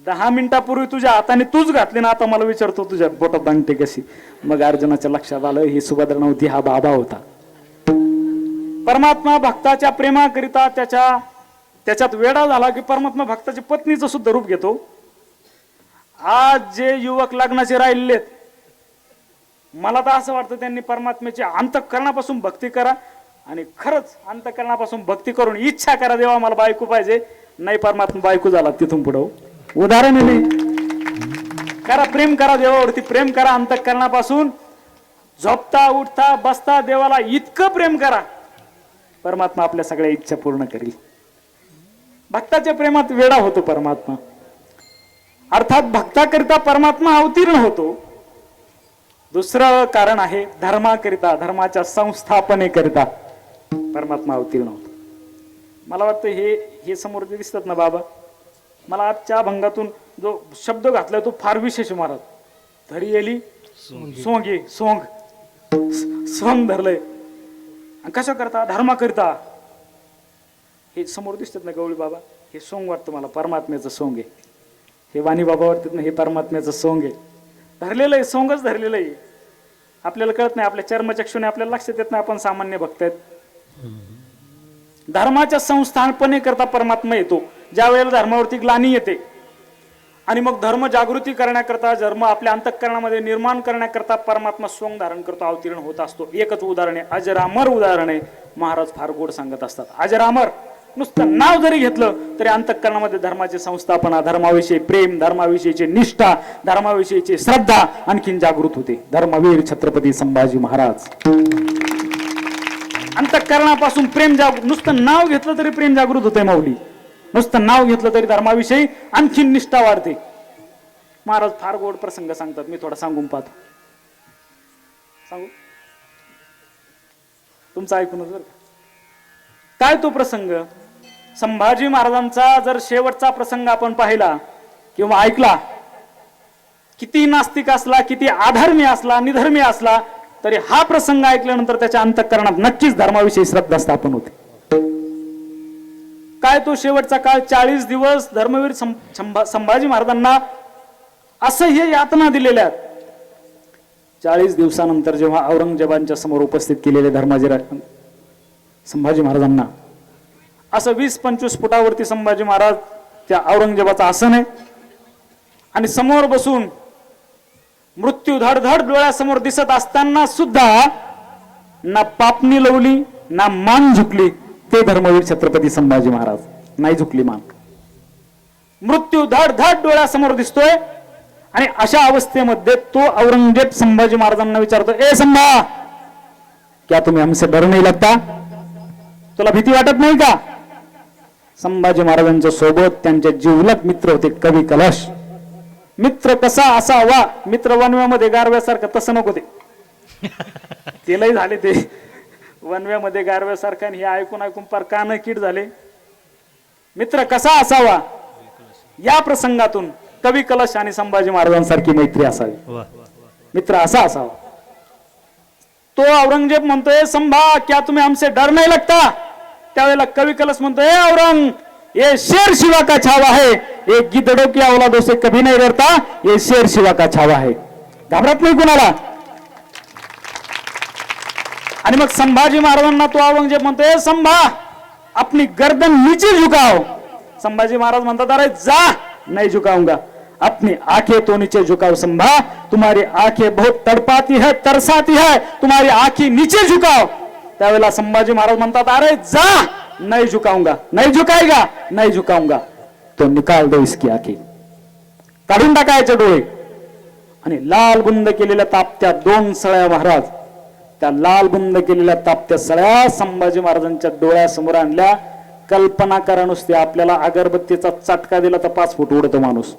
10 मिनिटापूर्वी तुझ्या हाताने तूच घातली ना, आता मला विचारतो तुझ्या पोटात अंगठी कशी? मग अर्जुनाच्या लक्षात आलं, ही सुभद्रा नव्हती, हा बाबा होता. परमात्मा भक्ताच्या प्रेमाकरिता त्याच्यात वेडा झाला की परमात्मा भक्ताच्या पत्नीचं सुद्धा रूप घेतो. आज जे युवक लग्नाचे राहिलेत, मला तर असं वाटतं त्यांनी परमात्म्याची अंतःकरणापासून भक्ती करा आणि खरंच अंतःकरणापासून भक्ती करून इच्छा करा, देवा मला बायको पाहिजे. नाही परमात्मा बायको झाला तिथून पुढं उदाहरण नाही. करा, प्रेम करा देवावरती, प्रेम करा अंतःकरणापासून. झोपता उठता बसता देवाला इतकं प्रेम करा, परमात्मा आपल्या सगळ्या इच्छा पूर्ण करेल. भक्ताच्या प्रेमात वेडा होतो परमात्मा, अर्थात भक्ताकरिता परमात्मा अवतीर्ण होतो. दुसरं कारण आहे, धर्माकरिता, धर्माच्या संस्थापनेकरिता परमात्मा अवतीर्ण होतो. मला वाटतं हे समोर जे दिसतात ना बाबा, मला आजच्या भंगातून जो शब्द घातलाय तो फार विशेष. महाराज धरी येली सोंगे, सोंग धरलंय. कशा करता? धर्माकरिता. हे समोर दिसतात ना गवळी बाबा, हे सोंग वाटतं मला परमात्म्याचं सोंग आहे. हे वाणी बाबा वाटतात ना, हे परमात्म्याचं सोंग आहे. धरलेलं आहे, सोंगच धरलेलं आहे. आपल्याला कळत नाही, आपल्या चर्मचक्षुने आपल्याला लक्षात येत नाही, आपण सामान्य भक्त आहेत. धर्माच्या संस्थापने करता परमात्मा येतो. ज्या वेळेला धर्मावरती ग्लानी येते आणि मग धर्म जागृती करण्याकरता, धर्म आपल्या अंतःकरणामध्ये निर्माण करण्याकरता परमात्मा सोंग धारण करतो, अवतीर्ण होत असतो. एकच उदाहरण आहे, अजरामर उदाहरण आहे. महाराज फार गोड सांगत असतात. अजरामर नुसतं नाव जरी घेतलं तरी अंतःकरणामध्ये धर्माची संस्थापना, धर्माविषयी प्रेम, धर्माविषयीची निष्ठा, धर्माविषयीची श्रद्धा आणखीन जागृत होते. धर्मवीर छत्रपती संभाजी महाराज. अंतःकरणापासून प्रेम नुसतं नाव घेतलं तरी प्रेम जागृत होतंय माऊली. नुसतं नाव घेतलं तरी धर्माविषयी आणखीन निष्ठा वाढते. महाराज फार गोड प्रसंग सांगतात, मी थोडा सांगून पाहतो. सांगू तुमचं ऐकूनच बरं का. काय तो प्रसंग संभाजी महाराजांचा जर शेवटचा प्रसंग आपण पाहिला किंवा ऐकला, किती नास्तिक असला, किती अधर्मी असला, निधर्मी असला, तरी हा प्रसंग ऐकल्यानंतर त्याच्या अंतःकरणात नक्कीच धर्माविषयी श्रद्धा स्थापन होते. काय तो शेवटचा काळ, 40 दिवस धर्मवीर संभाजी महाराजांना असह्य यातना दिलेल्या. 40 दिवसानंतर जेव्हा औरंगजेबांच्या समोर उपस्थित केलेले धर्माजी संभाजी महाराजांना असं 20-25 फुटावरती संभाजी महाराज त्या औरंगजेबाचं आसन आहे आणि समोर बसून मृत्यू धडधड डोळ्यासमोर दिसत असताना सुद्धा ना पापणी लवली ना मान झुकली. ते धर्मवीर छत्रपती संभाजी महाराज नाही झुकली मान. मृत्यू धडधड डोळ्यासमोर दिसतोय आणि अशा अवस्थेमध्ये तो औरंगजेब संभाजी महाराजांना विचारतो, ए संभा, क्या तुम्ही हमसे डर नहीं लगता? तुला भीती वाटत नाही का? संभाजी महाराजांच्या सोबत त्यांचे जिवलग मित्र होते कवी कलश. मित्र कसा असावा? मित्र वनव्यामध्ये गारव्यासारखं तसं नको ते. तेलाही झाले ते वनव्यामध्ये गारव्यासारखं, हे ऐकून ऐकून पार कान कीड झाले. मित्र कसा असावा या प्रसंगातून कवी कलश आणि संभाजी महाराजांसारखी मैत्री असावी. मित्र असा असावा. तो औरंगजेब म्हणतोय, संभा, क्या तुम्ही हमसे डर नहीं लगता? त्यावेळेला कवी कलश म्हणतोय, औरंग, ये शेर शिवा का छावा है, ये गिद्धड़ों की औलादों से कभी नहीं डरता, ये शेर शिवा का छावा है. घाबरत नाही कुणाला. आणि मग संभाजी महाराजांना तो औरंगजेब म्हणतोय, संभा, अपनी गर्दन नीचे झुकाओ. संभाजी महाराज म्हणतात, अरे जा, नहीं झुकाऊंगा. अपनी आंखें तो नीचे झुकाओ संभा, तुम्हारी आंखें बहुत तड़पाती है, तरसाती है, तुम्हारी आंखें नीचे झुकाओ. त्यावेळेला संभाजी महाराज म्हणतात, अरे जा, नहीं झुकाऊंगा. नहीं झुकाएगा? नहीं झुकाऊंगा. तो निकाल दो इसकी आंखें. काढून टाकायचे डोळे. आणि लाल बुंद केलेल्या तापत्या 2 सळ्या महाराज, त्या लाल बुंद केलेल्या तापत्या सळ्या संभाजी महाराजांच्या डोळ्यासमोर आणल्या. कल्पना करा नुसती, आपल्याला अगरबत्तीचा चटका दिला तर 5 फूट उडतो माणूस.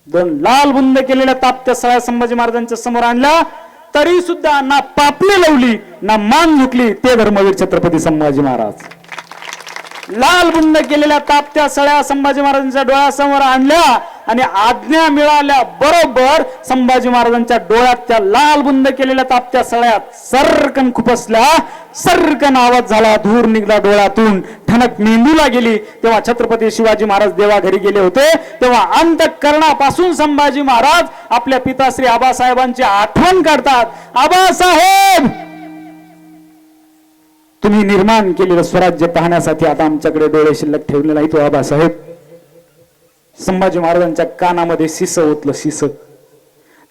2 लाल बुंद केलेल्या तापत्या सळ्या संभाजी महाराजांच्या समोर आणल्या, तरी सुद्धा ना पापणी लावली ना मान झुकली. ते धर्मवीर छत्रपती संभाजी महाराज. लाल बुंद केलेल्या तापत्या सळ्या संभाजी महाराजांच्या डोळ्यासमोर आणल्या आणि आज्ञा मिळाल्या बरोबर संभाजी महाराजांच्या डोळ्यात त्या लाल बुंद केलेल्या तापत्या सळ्यात सर्रकन खुपसल्या. सर्रकन आवाज झाला, धूर निघला डोळ्यातून, ठणक मेंदूला गेली. तेव्हा छत्रपती शिवाजी महाराज देवाघरी गेले होते. तेव्हा अंतःकरणापासून संभाजी महाराज आपल्या पिताश्री आबासाहेबांची आठवण काढतात. आबासाहेब, तुम्ही निर्माण केलेलं स्वराज्य पाहण्यासाठी आता आमच्याकडे डोळे शिल्लक ठेवले नाही. तो आबासाहेब संभाजी महाराजांच्या कानामध्ये शिस ओतलं, शिस.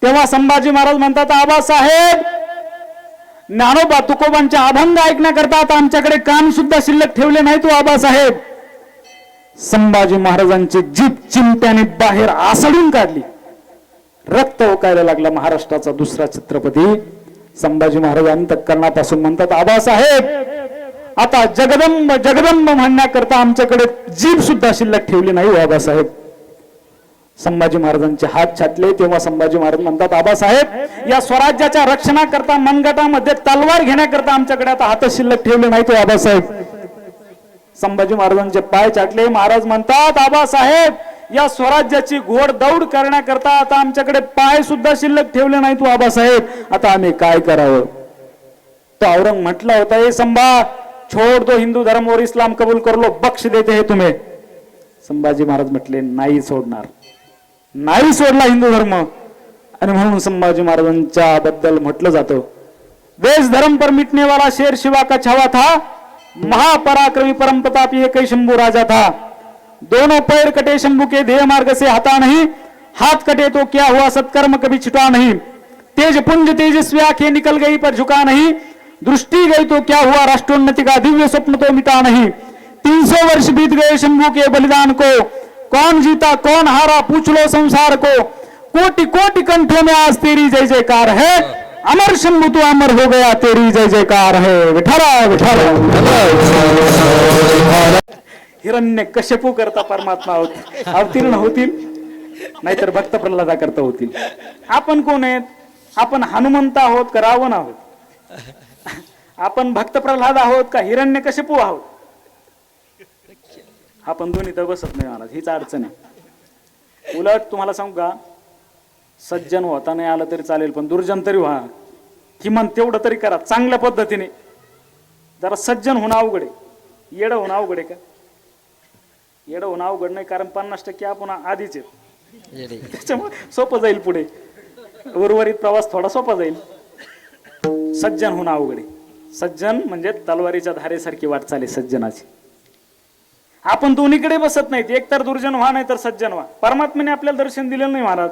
तेव्हा संभाजी महाराज म्हणतात, आबासाहेब, ज्ञानोबा तुकोबांच्या अभंग ऐकण्याकरता आता आमच्याकडे कान सुद्धा शिल्लक ठेवले नाही. तो आबासाहेब. संभाजी महाराजांची जीभ चिमट्याने बाहेर आसडून काढली. रक्त ओकायला लागला. महाराष्ट्राचा दुसरा छत्रपती संभाजी महाराज अंतःकरणापासून म्हणतात, आबासाहेब, आता जगदंब जगदंब म्हणण्याकरता आमच्याकडे जीभ सुद्धा शिल्लक ठेवली नाही. आबासाहेब. संभाजी महाराजांचे हात छाटले. तेव्हा संभाजी महाराज म्हणतात, आबासाहेब, या स्वराज्याच्या रक्षणाकरता मनगटामध्ये तलवार घेण्याकरता आमच्याकडे आता हात शिल्लक ठेवले नाही. तो आबासाहेब. संभाजी महाराजांचे पाय छाटले. महाराज म्हणतात, आबासाहेब, या स्वराज्याची घोडदौड करण्याकरता आता आमच्याकडे पाय सुद्धा शिल्लक ठेवले नाही. तो आबासाहेब, आता आम्ही काय करावं? तो औरंग म्हटला होता, हे संभा, छोड़ दो हिंदू धर्म और इस्लाम कबूल कर लो, बख्श देते हैं तुम्हें. संभाजी महाराज म्हटले, नाही सोडणार. नाही सोडला हिंदू धर्म. आणि म्हणून संभाजी महाराजांच्या बद्दल म्हटलं जातं, देश धर्म पर मिटने वाला शेर शिवा का छावा था, महापराक्रमी परम प्रतापी एक ही शंभू राजा था. दोनों पैर कटे शंभू के ध्येय मार्ग से हटा नहीं, हाथ कटे तो क्या हुआ सत्कर्म कभी छुटा नहीं. तेज पुंज तेजस्वी आंखें निकल गई पर झुका नहीं, दृष्टि गई तो क्या हुआ राष्ट्रोन्नति का दिव्य स्वप्न तो मिटा नहीं. 300 वर्ष बीत गए शंभू के बलिदान को, कौन जीता कौन हारा पूछ लो संसार को. कोटि कोटि कंठों में आज तेरी जय जयकार है, अमर शंभू तू अमर हो गया तेरी जय जयकार है विठाला विठाला. हिरण्य कश्यपू करता परमात्मा अवतीर्ण होतील, नाहीतर भक्त प्रल्हादा करता होतील. आपण कोण आहेत? आपण हनुमंत आहोत का रावण आहोत? आपण भक्त प्रल्हाद आहोत का हिरण्य कश्यपू आहोत? आपण दोन्ही तर बसत नाही महाराज, हीच अडचण आहे. उलट तुम्हाला सांगू का, सज्जन होता नाही आलं तरी चालेल, पण दुर्जन तरी व्हा, किमान तेवढं तरी करा चांगल्या पद्धतीने. जरा सज्जन होणं अवघड आहे, येडं होणं अवघड आहे का? येडं होणं अवघड नाही, कारण 50% आपण आधीच आहेत, त्याच्यामुळे सोपं जाईल पुढे, उर्वरित प्रवास थोडा सोपा जाईल. सज्जन होणं अवघड आहे. सज्जन म्हणजे तलवारीच्या धारेसारखी वाटचाल आहे सज्जनाची. आपण दोन्हीकडे बसत नाहीत, एक तर दुर्जन व्हा नाही तर सज्जन व्हा. परमात्म्याने आपल्याला दर्शन दिलेलं नाही महाराज.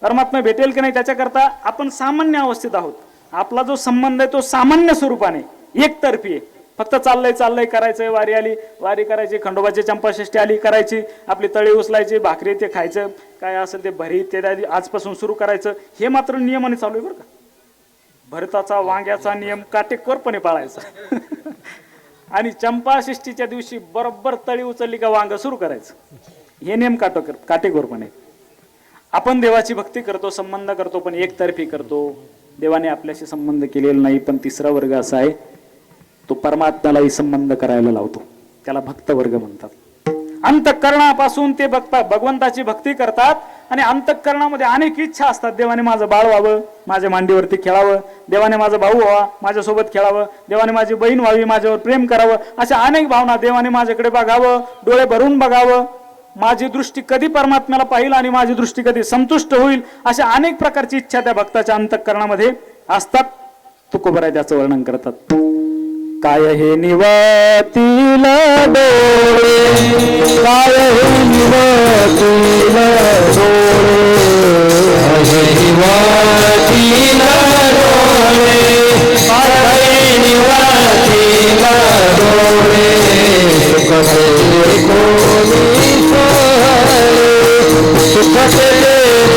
परमात्मा भेटेल की नाही त्याच्याकरता आपण सामान्य अवस्थेत आहोत. आपला जो संबंध आहे तो सामान्य स्वरूपाने एकतर्फी आहे. फक्त चाललंय करायचंय, वारी आली वारी करायची, खंडोबाची चंपाषष्ठी आली करायची, आपली तळी उचलायची, भाकरी ते खायचं, काय असेल ते भरी ते आजपासून सुरू करायचं. हे मात्र नियमाने चालू आहे बरं का. भरताचा वांग्याचा नियम काटेकोरपणे पाळायचा आणि चंपाषष्ठीच्या दिवशी बरोबर तळी उचलली का वांग सुरू करायचं. हे नियम काटेकोरपणे. आपण देवाची भक्ती करतो, संबंध करतो, पण एकतर्फी करतो. देवाने आपल्याशी संबंध केलेला नाही. पण तिसरा वर्ग असा आहे, तो परमात्म्यालाही संबंध करायला लावतो, त्याला भक्त वर्ग म्हणतात. अंतःकरणापासून ते भगवंताची भक्ती करतात आणि अंतःकरणामध्ये अनेक इच्छा असतात. देवाने माझं बाळ व्हावं, माझ्या मांडीवरती खेळावं, देवाने माझा भाऊ व्हावा, माझ्यासोबत खेळावं, देवाने माझी बहीण व्हावी, माझ्यावर प्रेम करावं, अशा अनेक भावना. देवाने माझ्याकडे बघावं, डोळे भरून बघावं, माझी दृष्टी कधी परमात्म्याला पाहिल आणि माझी दृष्टी कधी संतुष्ट होईल, अशा अनेक प्रकारची इच्छा त्या भक्ताच्या अंतःकरणामध्ये असतात. तुकोबराय त्याचं वर्णन करतात. काय हे निवतील डोळे, काय हे निवतील डोळे, हे निवातील डोळे, हे निवातील डोळे, सुखते कोणी सोहळे, सुखते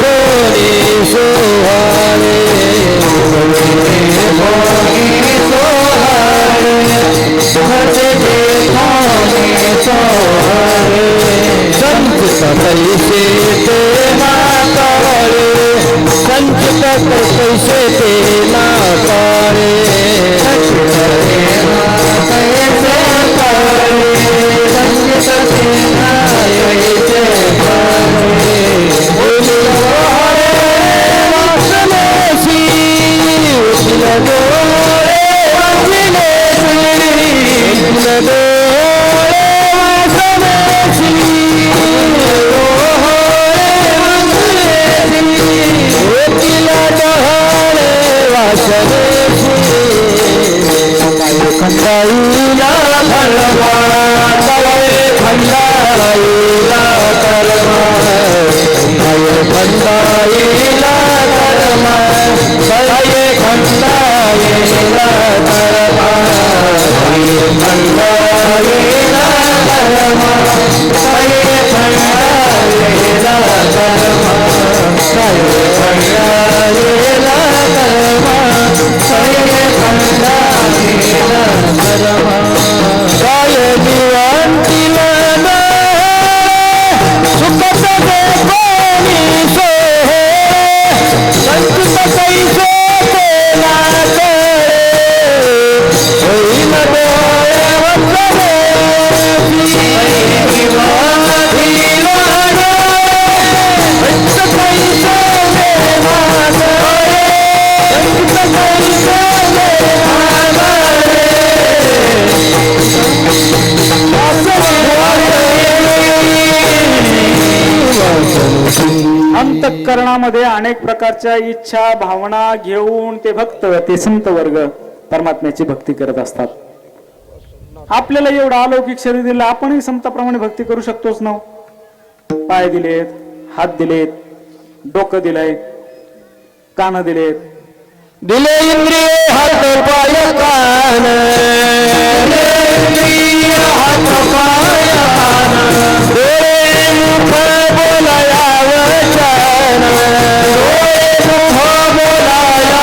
कोणी सोहळे, कोणी सोहळे, सुखते कोणी सोहळे, संत पैसे ते नाकाळे, संचित पैसे ते नाकाळे, पैसे काळे, संचित ते नाकाळे, वासनेशी उठल डोळे, वासनेशी उठल डोळे, वासनेशी उठल डोळे, वासनेशी खंडाईला भरवा, खंडाईला करवा, खंडाईला करवा, खंडाईला करवा, खंडाईला करवा, अंतःकरणामध्ये अनेक प्रकारच्या इच्छा भावना घेऊन ते भक्त, ते संत वर्ग परमात्म्याची भक्ती करत असतात. आपल्याला एवढं अलौकिक शरीर दिलं, आपणही संतांप्रमाणे भक्ती करू शकतोच ना. पाय दिलेत, हात दिलेत, डोकं दिलंय, कान दिलेत, दिले इंद्रिय हात पाय कान, इंद्रिय हात पाय कान, डोळे मुख बोलाया वचन, डोळे मुख बोलाया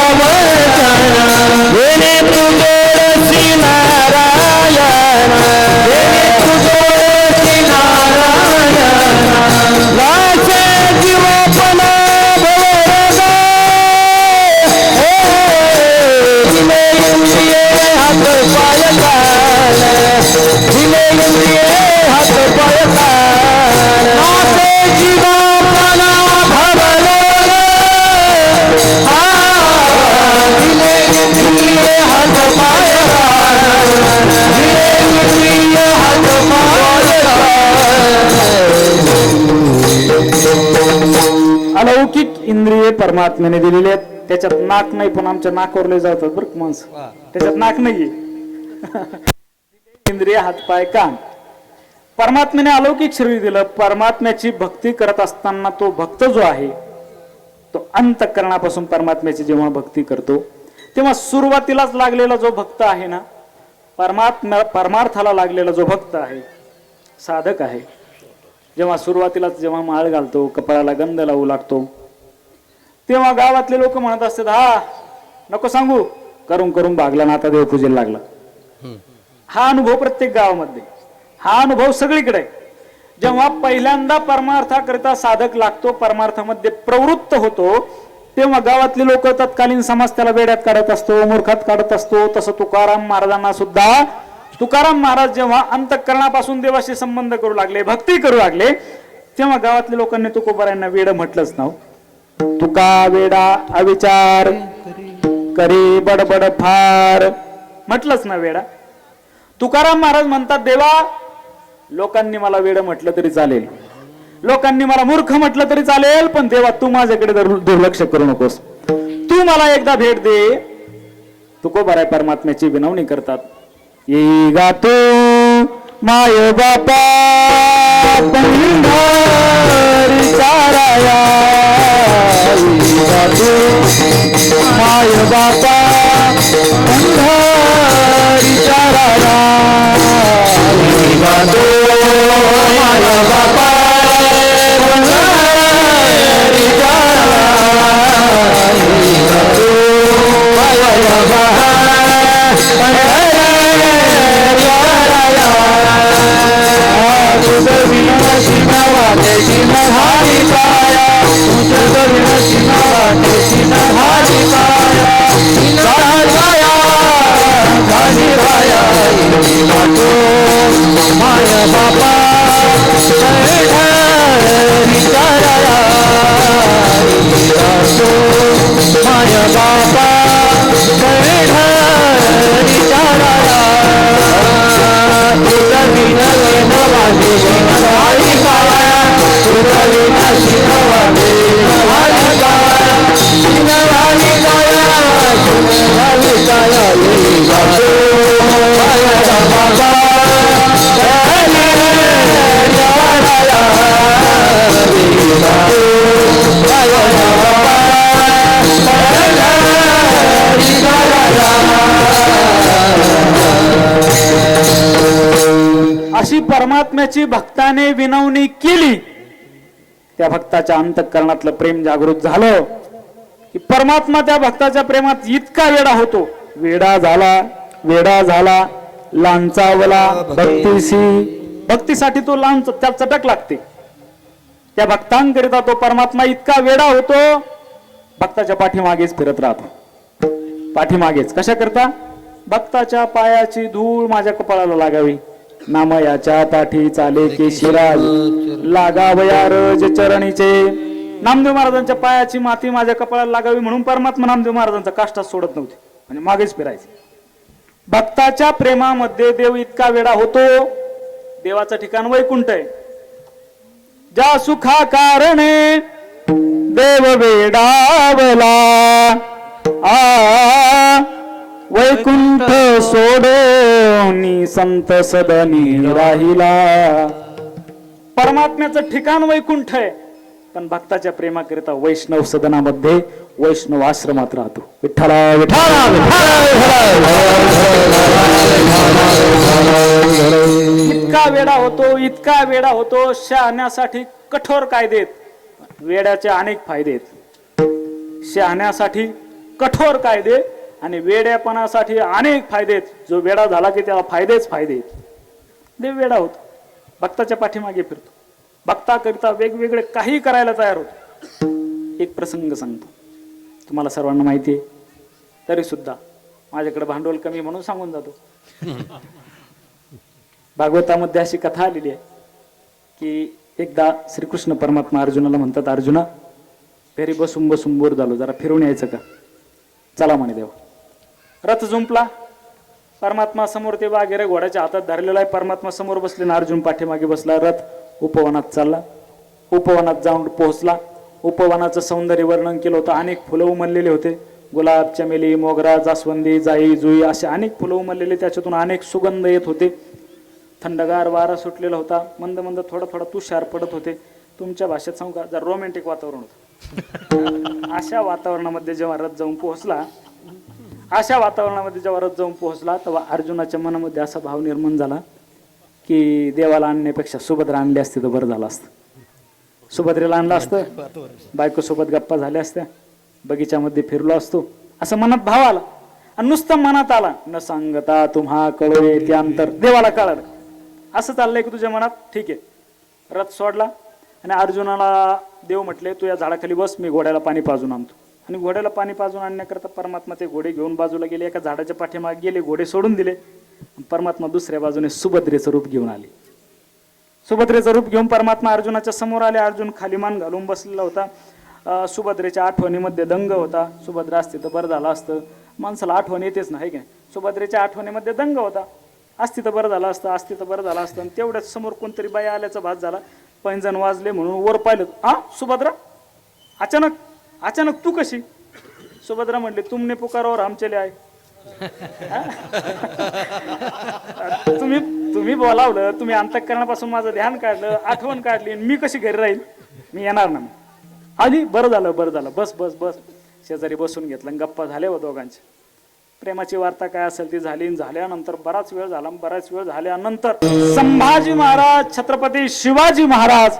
परमात्म्याने दिलेले आहेत. त्याच्यात नाक नाही, पण आमच्या नाकावरले जातात बरं का माणसं, त्याच्यात नाक नाहीये. इंद्रिय, हातपाय, कान. परमात्म्याने अलौकिक शरीर दिलं. परमात्म्याची भक्ती करत असताना तो भक्त जो आहे तो अंतःकरणापासून परमात्म्याची जेव्हा भक्ती करतो तेव्हा सुरुवातीलाच लागलेला जो भक्त आहे ना, परमार्थाला लागलेला जो भक्त आहे, साधक आहे, जेव्हा सुरुवातीलाच जेव्हा माळ घालतो, कपाळाला गंध लावू लागतो, तेव्हा गावातले लोक म्हणत असतात, हा नको सांगू, करून करून भागला ना आता देवपूजेला लागला. हा अनुभव प्रत्येक गावामध्ये, हा अनुभव सगळीकडे आहे. जेव्हा पहिल्यांदा परमार्थाकरिता साधक लागतो, परमार्थामध्ये प्रवृत्त होतो, तेव्हा गावातले लोक तत्कालीन समाज त्याला वेड्यात काढत असतो, मूर्खात काढत असतो. तसं तुकाराम महाराजांना सुद्धा, तुकाराम महाराज जेव्हा अंतःकरणापासून देवाशी संबंध करू लागले, भक्ती करू लागले, तेव्हा गावातल्या लोकांनी तुकोबारायांना वेड म्हटलंच नाव. तुका वेडा अविचार करी बडबड फार, म्हटलंच ना वेडा. तुकाराम महाराज म्हणतात, देवा लोकांनी मला वेड म्हटलं तरी चालेल, लोकांनी मला मूर्ख म्हटलं तरी चालेल, पण देवा तू माझ्याकडे दुर्लक्ष करू नकोस, तू मला एकदा भेट दे. तुकोबाराय परमात्म्याची विनवणी करतात. ये गा तू माय बापा पंढरी चाराया, ये गा तू माय बापा पंढरी चाराया, ये गा तू माय बापा पंढरी चाराया, ये गा तू माय बापा पंढरी अशी परमात्म्याची भक्ताने विनवणी केली. त्या भक्ताच्या अंतःकरणातलं प्रेम जागृत झालं की परमात्मा त्या भक्ताच्या प्रेमात इतका वेडा होतो, वेडा झाला लांचावला भक्तीसाठी तो लांच त्या चटक लागते. त्या भक्तांकरिता तो परमात्मा इतका वेडा होतो, भक्ताच्या पाठीमागेच फिरत राहतो. पाठीमागेच कशा करता? भक्ताच्या पायाची धूळ माझ्या कपाळाला लागावी, नामयाच्या पाठी चाले केशिराज लागावया रज चरणीचे. नामदेव महाराजांच्या पायाची माती माझ्या कपाळाला लागावी म्हणून परमात्मा नामदेव महाराजांचा काष्टात सोडत नव्हते आणि मागेच फिरायचे. भक्ताच्या प्रेमामध्ये देव इतका वेडा होतो. देवाचं ठिकाण वैकुंठ आहे. ज्या सुखा कारणे देव वेडावला, वैकुंठ सोडोनी संत सदनी राहिला. परमात्म्याचं ठिकाण वैकुंठ आहे, पण भक्ताच्या प्रेमाकरिता वैष्णव सदनामध्ये वैष्णव आश्रमात राहतो. विठ्ठला विठ्ठला इतका वेडा होतो, इतका वेडा होतो. शहाण्यासाठी कठोर कायदेत, वेड्याचे अनेक फायदे आहेत. शहाण्यासाठी कठोर कायदे आणि वेड्यापणासाठी अनेक फायदे आहेत. जो वेडा झाला की त्याला फायदेच फायदे आहेत. देव वेडा होतो, भक्ताच्या पाठीमागे फिरतो, भक्ताकरिता वेगवेगळे काही करायला तयार होतो. एक प्रसंग सांगतो, तुम्हाला सर्वांना माहिती आहे, तरी सुद्धा माझ्याकडे भांडवल कमी म्हणून सांगून जातो. भागवतामध्ये अशी कथा आलेली आहे की एकदा श्रीकृष्ण परमात्मा अर्जुनाला म्हणतात, अर्जुना घरी बसून बसून बोर झालो, जरा फिरून यायचं का? चला म्हणे देवा. रथ जुंपला, परमात्मा समोर ते वाघेरे घोड्याच्या हातात धरलेला आहे. परमात्मा समोर बसले ना अर्जुन पाठीमागे बसला. रथ उपवनात चालला. उपवनात जाऊन पोहोचला. उपवनाचं सौंदर्य वर्णन केलं होतं. अनेक फुलं उमललेले होते, गुलाब, चमेली, मोगरा, जास्वंदी, जाई जुई असे अनेक फुलं उमललेले, त्याच्यातून अनेक सुगंध येत होते. थंडगार वारा सुटलेला होता, मंद मंद थोडा थोडा तुषार पडत होते. तुमच्या भाषेत सांगू का, जर रोमॅन्टिक वातावरण होतं. अशा वातावरणामध्ये जेव्हा रथ जाऊन पोहोचला, तेव्हा अर्जुनाच्या मनामध्ये असा भाव निर्माण झाला की देवाला आणण्यापेक्षा सुभद्रा आणली असती तर बरं झालं असतं. सुभद्रेला आणलं असतं, बायको सोबत गप्पा झाल्या असत्या, बगीच्यामध्ये फिरलो असतो, असं मनात भाव आला. आणि नुसतं मनात आला, न सांगता तुम्हा कळवे ते अंतर, देवाला कळलं. असं चाललंय की तुझ्या मनात, ठीक आहे. रथ सोडला आणि अर्जुनाला देव म्हटले, तू या झाडाखाली बस, मी घोड्याला पाणी पाजून आणतो. आणि घोड्याला पाणी पाजून आणण्याकरता परमात्मा ते घोडे घेऊन बाजूला गेले, एका झाडाच्या पाठीमागे गेले, घोडे सोडून दिले. परमात्मा दुसऱ्या बाजूने सुभद्रेचं रूप घेऊन आले. सुभद्रेचं रूप घेऊन परमात्मा अर्जुनाच्या समोर आले. अर्जुन खाली मान घालून बसलेला होता. सुभद्रेच्या आठवणीमध्ये दंग होता. सुभद्रा असती तर बरं झालं असतं. माणसाला आठवण येतेच ना, हे काय. सुभद्रेच्या आठवणीमध्ये दंग होता. असती तर बरं झालं असतं, असती तर बरं झालं असतं. आणि तेवढ्याच समोर कोणतरी बाई आल्याचा भास झाला. पैंजण वाजले म्हणून वर पाहिलं, हा सुभद्रा, अचानक तू कशी? सुभद्रा म्हणली, तुमने पुकारावर हम चले आए. तुम्ही बोलावलं, तुम्ही अंतःकरणापासून माझं ध्यान काढलं, आठवण काढली, मी कशी घरी राहील? मी येणार ना. आली, बरं झालं, बस बस बस. शेजारी बसून घेतलं, गप्पा झाल्या व दोघांच्या. प्रेमाची वार्ता काय असेल ती झाली. झाल्यानंतर बराच वेळ झाल्यानंतर संभाजी महाराज, छत्रपती शिवाजी महाराज,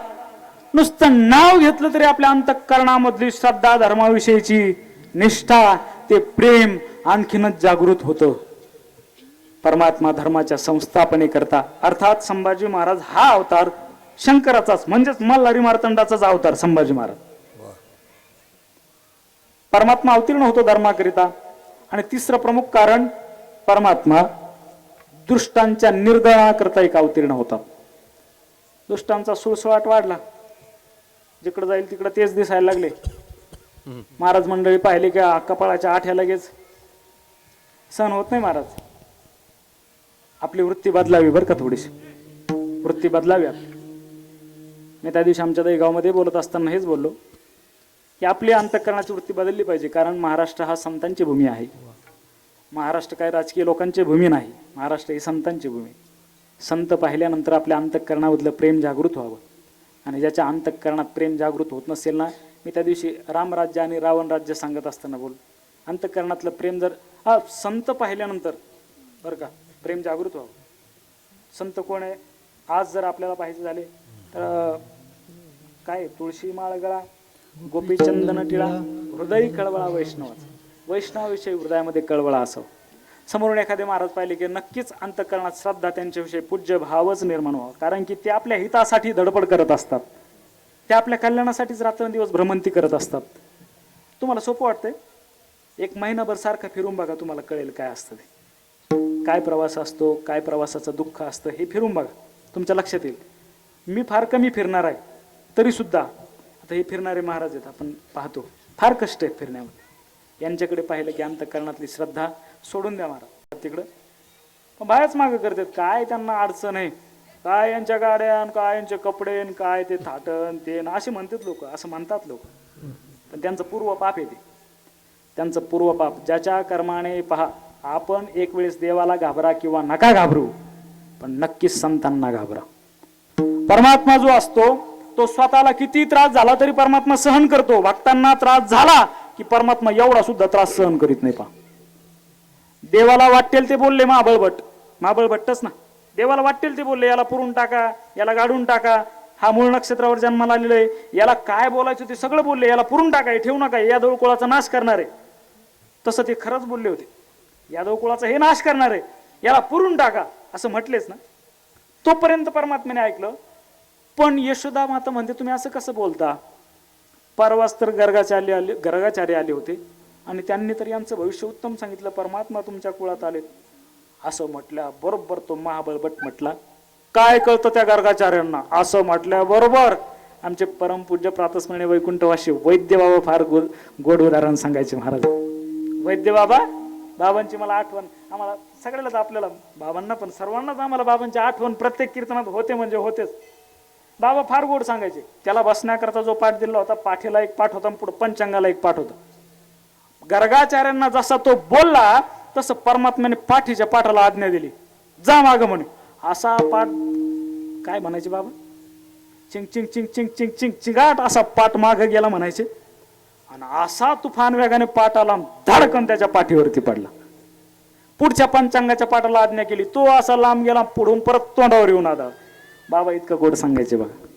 नुसतं नाव घेतलं तरी आपल्या अंतःकरणामधली श्रद्धा, धर्माविषयीची निष्ठा, ते प्रेम आणखीनच जागृत होतं. परमात्मा धर्माच्या संस्थापनेकरता, अर्थात संभाजी महाराज हा अवतार शंकराचाच, म्हणजेच मल्हारी मार्तंडाचाच अवतार संभाजी महाराज. परमात्मा अवतीर्ण होतो धर्माकरिता. आणि तिसरं प्रमुख कारण, परमात्मा दुष्टांच्या निर्दळनाकरता एक अवतीर्ण होता. दुष्टांचा सुळसुळाट वाढला, जिकडे जाईल तिकडे तेच दिसायला लागले. महाराज मंडळी पाहिले की कपाळाच्या आठ्या लगेच सहन होत नाही. महाराज, आपली वृत्ती बदलावी बरं का, थोडीशी वृत्ती बदलाव्या. मी त्या दिवशी आमच्या दहीगावमध्ये बोलत असताना हेच बोललो की आपली अंतःकरणाची वृत्ती बदलली पाहिजे. कारण महाराष्ट्र हा संतांची भूमी आहे. महाराष्ट्र काय राजकीय लोकांची भूमी नाही. महाराष्ट्र ही संतांची भूमी. संत पाहिल्यानंतर आपल्या अंतःकरणामधलं प्रेम जागृत व्हावं. आणि ज्याच्या अंतःकरणात प्रेम जागृत होत नसेल ना, मी त्या दिवशी रामराज्य आणि रावण राज्य सांगत असताना बोल, अंतःकरणातलं प्रेम जर संत पाहिल्यानंतर बरं का प्रेम जागृत व्हावं. संत कोण आहे आज जर आपल्याला पाहायचे झाले तर काय, तुळशी माळ गळा, गोपीचंदन टिळा, हृदय कळवळा वैष्णवाचा. वैष्णवाविषयी हृदयामध्ये कळवळा असावं. समोरून एखादे महाराज पाहिले की नक्कीच अंतःकरणात श्रद्धा, त्यांच्याविषयी पूज्य भावच निर्माण व्हावा. कारण की ते आपल्या हितासाठी धडपड करत असतात. ते आपल्या कल्याणासाठीच रात्रंदिवस भ्रमंती करत असतात. तुम्हाला सोपं वाटतंय? एक महिनाभर सारखं फिरून बघा, तुम्हाला कळेल काय असतं ते, काय प्रवास असतो, काय प्रवासाचं दुःख असतं, हे फिरून बघा, तुमच्या लक्षात येईल. मी फार कमी फिरणार आहे, तरी सुद्धा आता हे फिरणारे महाराज आहेत, आपण पाहतो फार कष्ट आहेत फिरण्यामध्ये. यांच्याकडे पाहिलं की अंतःकरणातली श्रद्धा सोडून द्या महाराज, तिकडं बाहेरच मागं करतात. काय त्यांना अडचण आहे, काय यांच्या गाड्या, काय यांचे कपडे, काय ते थाटण ते असे म्हणतात लोक, असं म्हणतात लोक. पण त्यांचं पूर्व पाप येते, त्यांचं पूर्व पाप. ज्याच्या कर्माने पहा, आपण एक वेळेस देवाला घाबरा किंवा नका घाबरू, पण नक्कीच संतांना घाबरा. परमात्मा जो असतो तो स्वतःला किती त्रास झाला तरी परमात्मा सहन करतो. भक्तांना त्रास झाला की परमात्मा एवढा सुद्धा त्रास सहन करीत नाही. पहा, देवाला वाटेल ते बोलले महाबळभट्टच ना, देवाला वाटेल ते बोलले, याला पुरून टाका, याला गाडून टाका, हा मूळ नक्षत्रावर जन्माला आलेला आहे, याला काय बोलायचं ते सगळं बोलले, याला पुरून टाका, ठेवू नका, यादव कुळाचा नाश करणार आहे. तसं ते खरंच बोलले होते, यादव कुळाचा हे नाश करणार आहे, याला पुरून टाका असं म्हटलेच ना. तोपर्यंत परमात्म्याने ऐकलं. पण यशोदा माता म्हणते, तुम्ही असं कसं बोलता? परवाच तर गर्गाचार्य आले होते आणि त्यांनी तर यांचं भविष्य उत्तम सांगितलं, परमात्मा तुमच्या कुळात आले असं म्हटल्या बरोबर तो महाबळभट म्हटला, काय कळतं त्या गर्गाचार्यांना? असं म्हटल्या बरोबर आमचे परमपूज्य प्रातस्मरणीय वैकुंठवासी वैद्य बाबा फार गोड उदाहरण सांगायचे महाराज. वैद्य बाबांची मला आठवण, आम्हाला सगळ्यालाच, आपल्याला बाबांना पण सर्वांनाच आम्हाला बाबांची आठवण प्रत्येक कीर्तनात होते म्हणजे होतेच. बाबा फार गोड सांगायचे. त्याला बसण्याकरता जो पाठ दिला होता, पाठीला एक पाठ होता, पुढे पंचांगाला एक पाठ होता. गर्गाचार्यांना जसा तो बोलला तसं परमात्म्याने पाठीच्या पाठाला आज्ञा दिली, जा माग म्हणे. असा पाठ काय म्हणायचे बाबा, चिंग चिंग चिंग चिंग चिंग चिंग चिंगाट असा पाठ माग गेला म्हणायचे. आणि असा तुफान वेगाने पाठ आला, धडकन त्याच्या पाठीवरती पडला. पुढच्या पंचांगाच्या पाठाला आज्ञा केली, तो असा लांब गेला, पुढून परत तोंडावर येऊन आला. बाबा इतकं गोड सांगायचे बघा.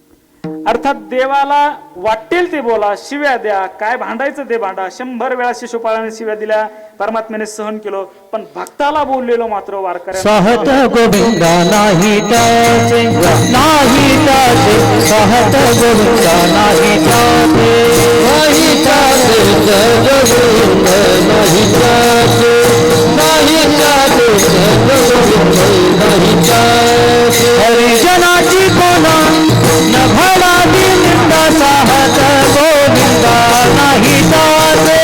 अर्थात देवाला वाटेल ते बोला, शिव्या द्या, काय भांडायचं ते भांडा. 100 वेळा शिशुपाळाने शिव्या दिल्या, परमात्म्याने सहन केलं, पण भक्ताला बोललेलो मात्र वारकऱ्या सहत गोविंदा नाही त्याचे, नाही त्याचे, सहत गोविंदा नाही त्याचे, नाही त्याचे, जग गोविंद नाही त्याचे, नाही त्याचे, जग गोविंद नाही त्याचे. हरिजनाची कोणा न भळावी निंदा, सहत गोविंदा नाही त्याचे,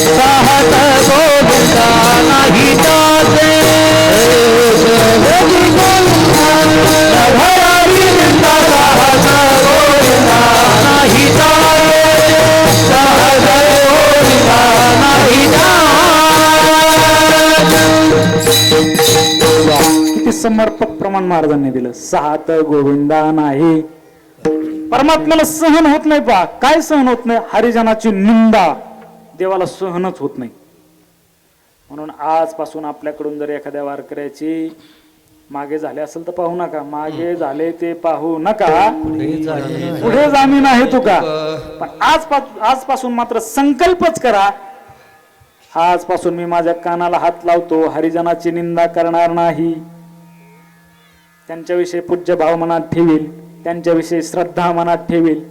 सहत गोविंदा नाही त्याचे. किती समर्पक प्रमाण महाराजांनी दिलं. सात गोविंदा नाही. परमात्म्याला सहन होत नाही. पा काय सहन होत नाही, हरिजनाची निंदा देवाला सहनच होत नाही. म्हणून आजपासून आपल्याकडून जर एखाद्या वारकऱ्याची मागे झाले असेल तर पाहू नका, मागे झाले ते पाहू नका, पुढे जामीन आहे तुका. पण आजपासून मात्र संकल्पच करा, आजपासून मी माझ्या कानाला हात लावतो, हरिजनाची निंदा करणार नाही, त्यांच्याविषयी पूज्य भाव मनात ठेवील, त्यांच्याविषयी श्रद्धा मनात ठेवील,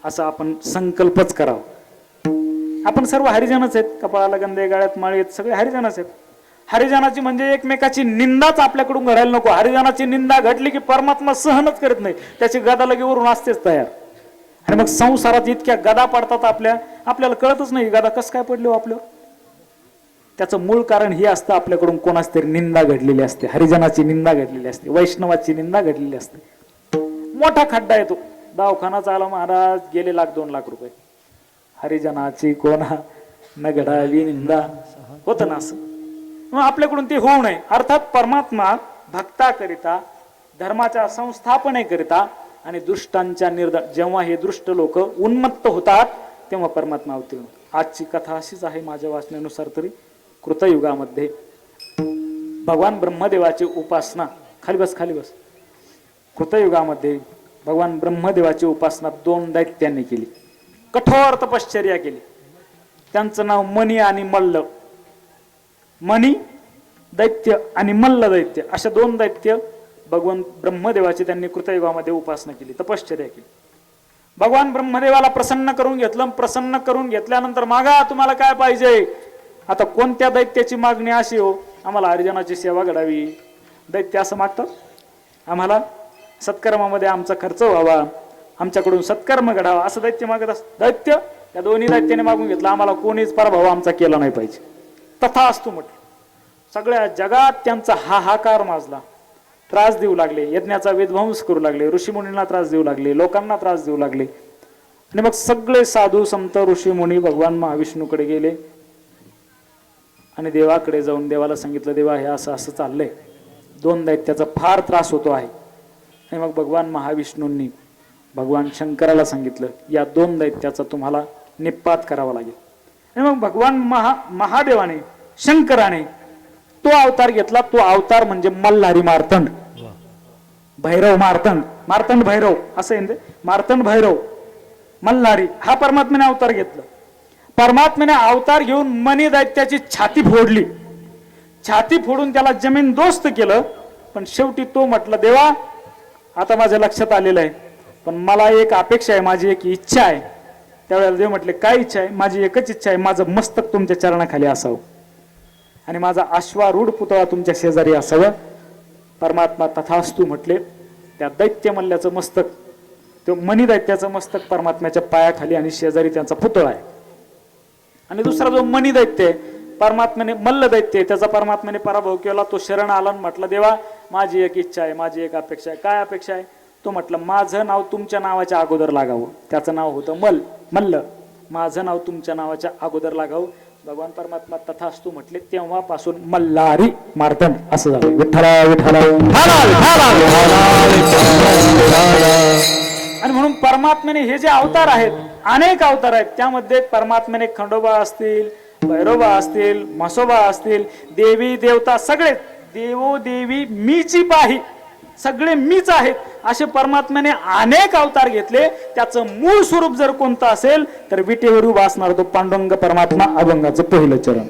असा आपण संकल्पच करावा. आपण सर्व हरिजनच आहेत, कपाळाला गंधे, गाळ्यात माळी आहेत, सगळे हरिजनच आहेत. हरिजनाची म्हणजे एकमेकाची निंदाच आपल्याकडून घडायला नको. हरिजनाची निंदा घडली की परमात्मा सहनच करत नाही, त्याची गदा लगे वरून असतेच तयार. आणि मग संसारात इतक्या गदा पडतात आपल्याला कळतच नाही गदा कस काय पडली हो आपल्यावर. त्याचं मूळ कारण हे असतं, आपल्याकडून कोणाच तरी निंदा घडलेली असते, हरिजनाची निंदा घडलेली असते, वैष्णवाची निंदा घडलेली असते. मोठा खड्डा येतो, दवाखाना चाला महाराज, गेले 1,00,000-2 लाख रुपये. हरिजनाची कोणा न घडावी निंदा, होतं ना असं. मग आपल्याकडून ते होऊ नये. अर्थात परमात्मा भक्ताकरिता, धर्माच्या संस्थापनेकरिता आणि दुष्टांच्या जेव्हा हे दुष्ट लोक उन्मत्त होतात तेव्हा परमात्मा अवतीर्ण. आजची कथा अशीच आहे माझ्या वाचण्यानुसार तरी. कृतयुगामध्ये भगवान ब्रह्मदेवाची उपासना, खाली बस. कृतयुगामध्ये भगवान ब्रह्मदेवाची उपासना 2 दैत्यांनी केली, कठोर तपश्चर्या केली. त्यांचं नाव मणी आणि मल्ल. मणी दैत्य आणि मल्ल दैत्य, अशा 2 दैत्य भगवान ब्रह्मदेवाची त्यांनी कृतयुगामध्ये उपासना केली, तपश्चर्या केली. भगवान ब्रह्मदेवाला प्रसन्न करून घेतलं. प्रसन्न करून घेतल्यानंतर मागा तुम्हाला काय पाहिजे. आता कोणत्या दैत्याची मागणी अशी हो, आम्हाला हरिजनाची सेवा घडावी. दैत्य असं मागतात, आम्हाला सत्कर्मामध्ये आमचा खर्च व्हावा, आमच्याकडून सत्कर्म घडावा, असं दैत्य मागत असत. दैत्य या दोन्ही दैत्याने मागून घेतलं, आम्हाला कोणीच पराभव आमचा केला नाही पाहिजे. तथा असतो म्हटलं. सगळ्या जगात त्यांचा हाहाकार माजला. त्रास देऊ लागले, यज्ञाचा विध्वंस करू लागले, ऋषीमुनींना त्रास देऊ लागले, लोकांना त्रास देऊ लागले. आणि मग सगळे साधू संत ऋषीमुनी भगवान महाविष्णूकडे गेले आणि देवाकडे जाऊन देवाला सांगितलं, देवा हे असं असं चाललंय, 2 दैत्याचा फार त्रास होतो आहे. आणि मग भगवान महाविष्णूंनी भगवान शंकराला सांगितलं, या 2 दैत्याचा तुम्हाला निपात करावा लागेल. आणि मग भगवान महादेवाने, शंकराने तो अवतार घेतला. तो अवतार म्हणजे मल्हारी मार्तंड, भैरव मार्तंड, मार्तंड भैरव असं आहे. मार्तंड भैरव मल्हारी हा परमात्म्याने अवतार घेतला. परमात्म्याने अवतार घेऊन मणी दैत्याची छाती फोडली. छाती फोडून त्याला जमीन दोस्त केलं. पण शेवटी तो म्हटलं, देवा आता माझ्या लक्षात आलेलं आहे, पण मला एक अपेक्षा आहे, माझी एक इच्छा आहे. त्यावेळेला देव म्हटले, काय इच्छा आहे. माझी एकच इच्छा आहे, माझं मस्तक तुमच्या चरणाखाली असावं आणि माझा अश्वारूढ पुतळा तुमच्या शेजारी असावं. परमात्मा तथास्तु म्हटले. त्या दैत्य मल्ल्याचं मस्तक, तो मणी दैत्याचं मस्तक परमात्म्याच्या पायाखाली आणि शेजारी त्यांचा पुतळा आहे. आणि दुसरा जो मणी दैत्य आहे, परमात्म्याने मल्ल दैत्य, त्याचा परमात्म्याने पराभव केला. तो शरण आला, म्हटलं, देवा माझी एक इच्छा आहे, माझी एक अपेक्षा आहे. काय अपेक्षा आहे. तो म्हटलं माझं नाव तुमच्या नावाच्या अगोदर लागावं. त्याचं नाव होतं मल्ल. माझं नाव तुमच्या नावाच्या अगोदर लागावं. भगवान परमात्मा तथास्तु म्हटले. तेव्हापासून मल्हारी मार्तंड असं झालं. विठ्ठला विठ्ठला. आणि म्हणून परमात्म्याने हे जे अवतार आहेत, अनेक अवतार आहेत, त्यामध्ये परमात्म्याने खंडोबा असतील, भैरोबा असतील, म्हसोबा असतील, देवी देवता सगळे देवो देवी मीची पाही, सगळे मीच आहेत असे परमात्म्याने अनेक अवतार घेतले. त्याचं मूळ स्वरूप जर कोणतं असेल तर विटेवर उभा असणार तो पांडुरंग परमात्मा. अभंगाचं पहिलं चरण.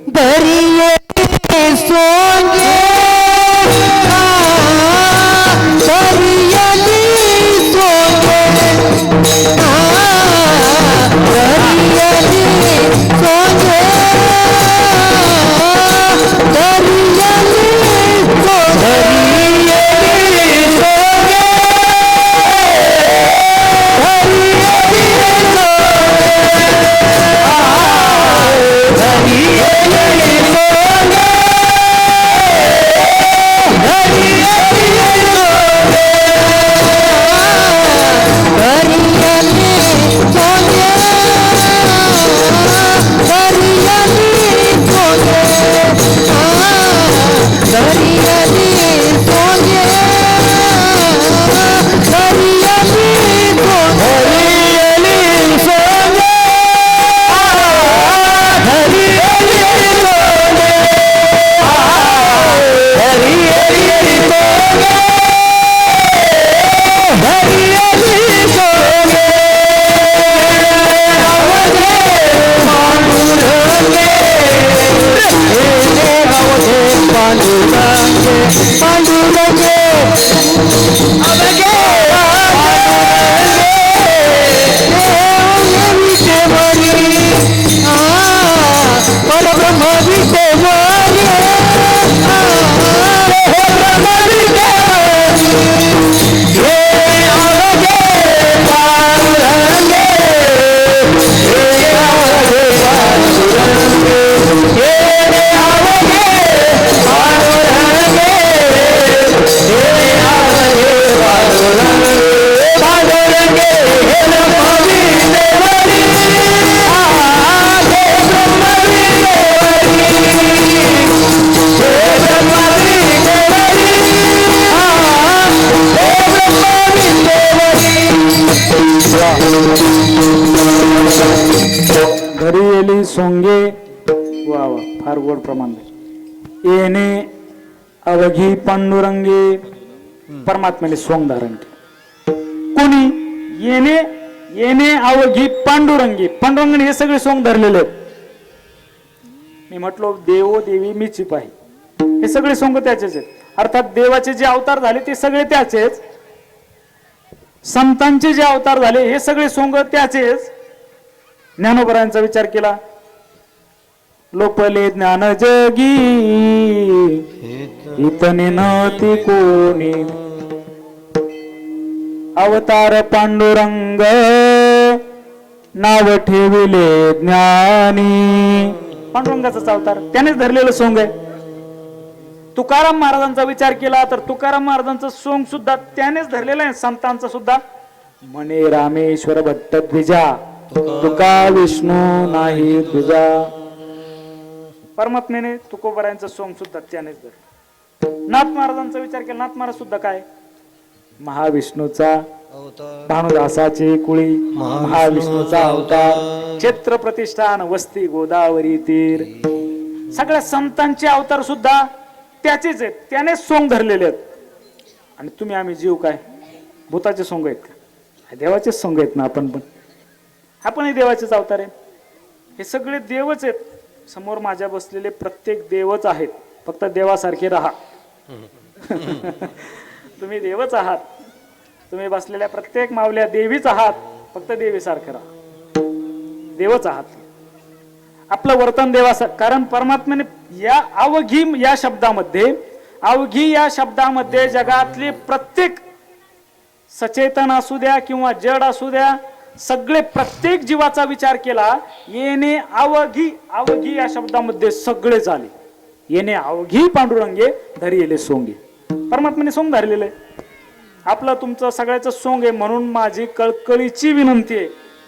घरी येली सोंगे. वा वा, फार गोड प्रमाण. येणे अवघी पांडुरंगे. परमात्म्याने सोंग धारण केले. कोणी? येणे अवघी पांडुरंगी. पांडुरंगाने हे सगळे सोंग धरलेले आहेत. मी म्हटलो देवो देवी मीची पाही, हे सगळे सोंग त्याचेच आहेत. अर्थात देवाचे जे अवतार झाले ते सगळे त्याचेच, संतांचे जे अवतार झाले हे सगळे सोंग त्याचेच. ज्ञानोबरायांचा विचार केला. लोपले ज्ञान जगी इतने नती कोणी, अवतार पांडुरंग नाव ठेविले ज्ञानी. पांडुरंगाचाच अवतार, त्यानेच धरलेलं सोंग आहे. तुकाराम महाराजांचा विचार केला तर तुकाराम महाराजांचं सोंग सुद्धा त्यानेच धरलेलं आहे. संतांचं सुद्धा. म्हणे रामेश्वर भट्ट द्विजा, तुका विष्णू नाही तुझा. परमात्म्याने तुकोबरायांचं सोंग सुद्धा त्यानेच धरलं. नाथ महाराजांचा विचार केला. नाथ महाराज सुद्धा काय? महाविष्णूचा भानुदासाची कुळी, महाविष्णूचा अवतार, क्षेत्र प्रतिष्ठान, वस्ती गोदावरी तीर. सगळ्या संतांचे अवतार सुद्धा त्याचेच आहेत, त्याने सोंग धरलेले आहेत. आणि तुम्ही आम्ही जीव काय भूताचे सोंग आहेत का? देवाचेच सोंग आहेत ना. आपणही देवाचेच अवतार आहे. हे सगळे देवच आहेत. समोर माझ्या बसलेले प्रत्येक देवच आहेत. फक्त देवासारखे राहा. तुम्ही देवच आहात. तुम्ही बसलेल्या प्रत्येक मावल्या देवीच आहात. फक्त देवीसारखे राहा. देवच आहात. आपलं वर्तन देवासारखं. कारण परमात्म्याने या अवघी या शब्दामध्ये, अवघी या शब्दामध्ये जगातले प्रत्येक सचेतन असू द्या किंवा जड असू द्या, सगळे प्रत्येक जीवाचा विचार केला. येणे अवघी, अवघी या शब्दामध्ये सगळे झाले. येणे अवघी पांडुरंगे धरी येले सोंगे. परमात्म्याने सोंग धरलेले. आपलं तुमचं सगळ्याचं सोंग आहे, म्हणून माझी कळकळीची विनंती आहे,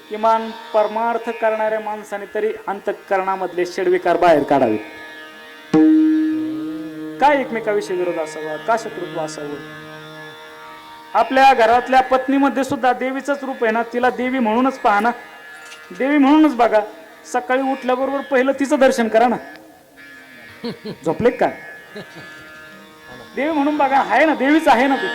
किमान परमार्थ करणाऱ्या माणसाने तरी अंतःकरणामधले षडविकार बाहेर काढावे. काय एकमेकाविषयी विरोध असावा, का शत्रुत्व असावं? आपल्या घरातल्या पत्नीमध्ये सुद्धा देवीचंच रूप आहे ना, तिला देवी म्हणूनच पहा ना, देवी म्हणूनच बघा. सकाळी उठल्याबरोबर पहिलं तिचं दर्शन करा ना. झोपले काय? देवी म्हणून बघा, आहे ना, देवीच आहे ना ती.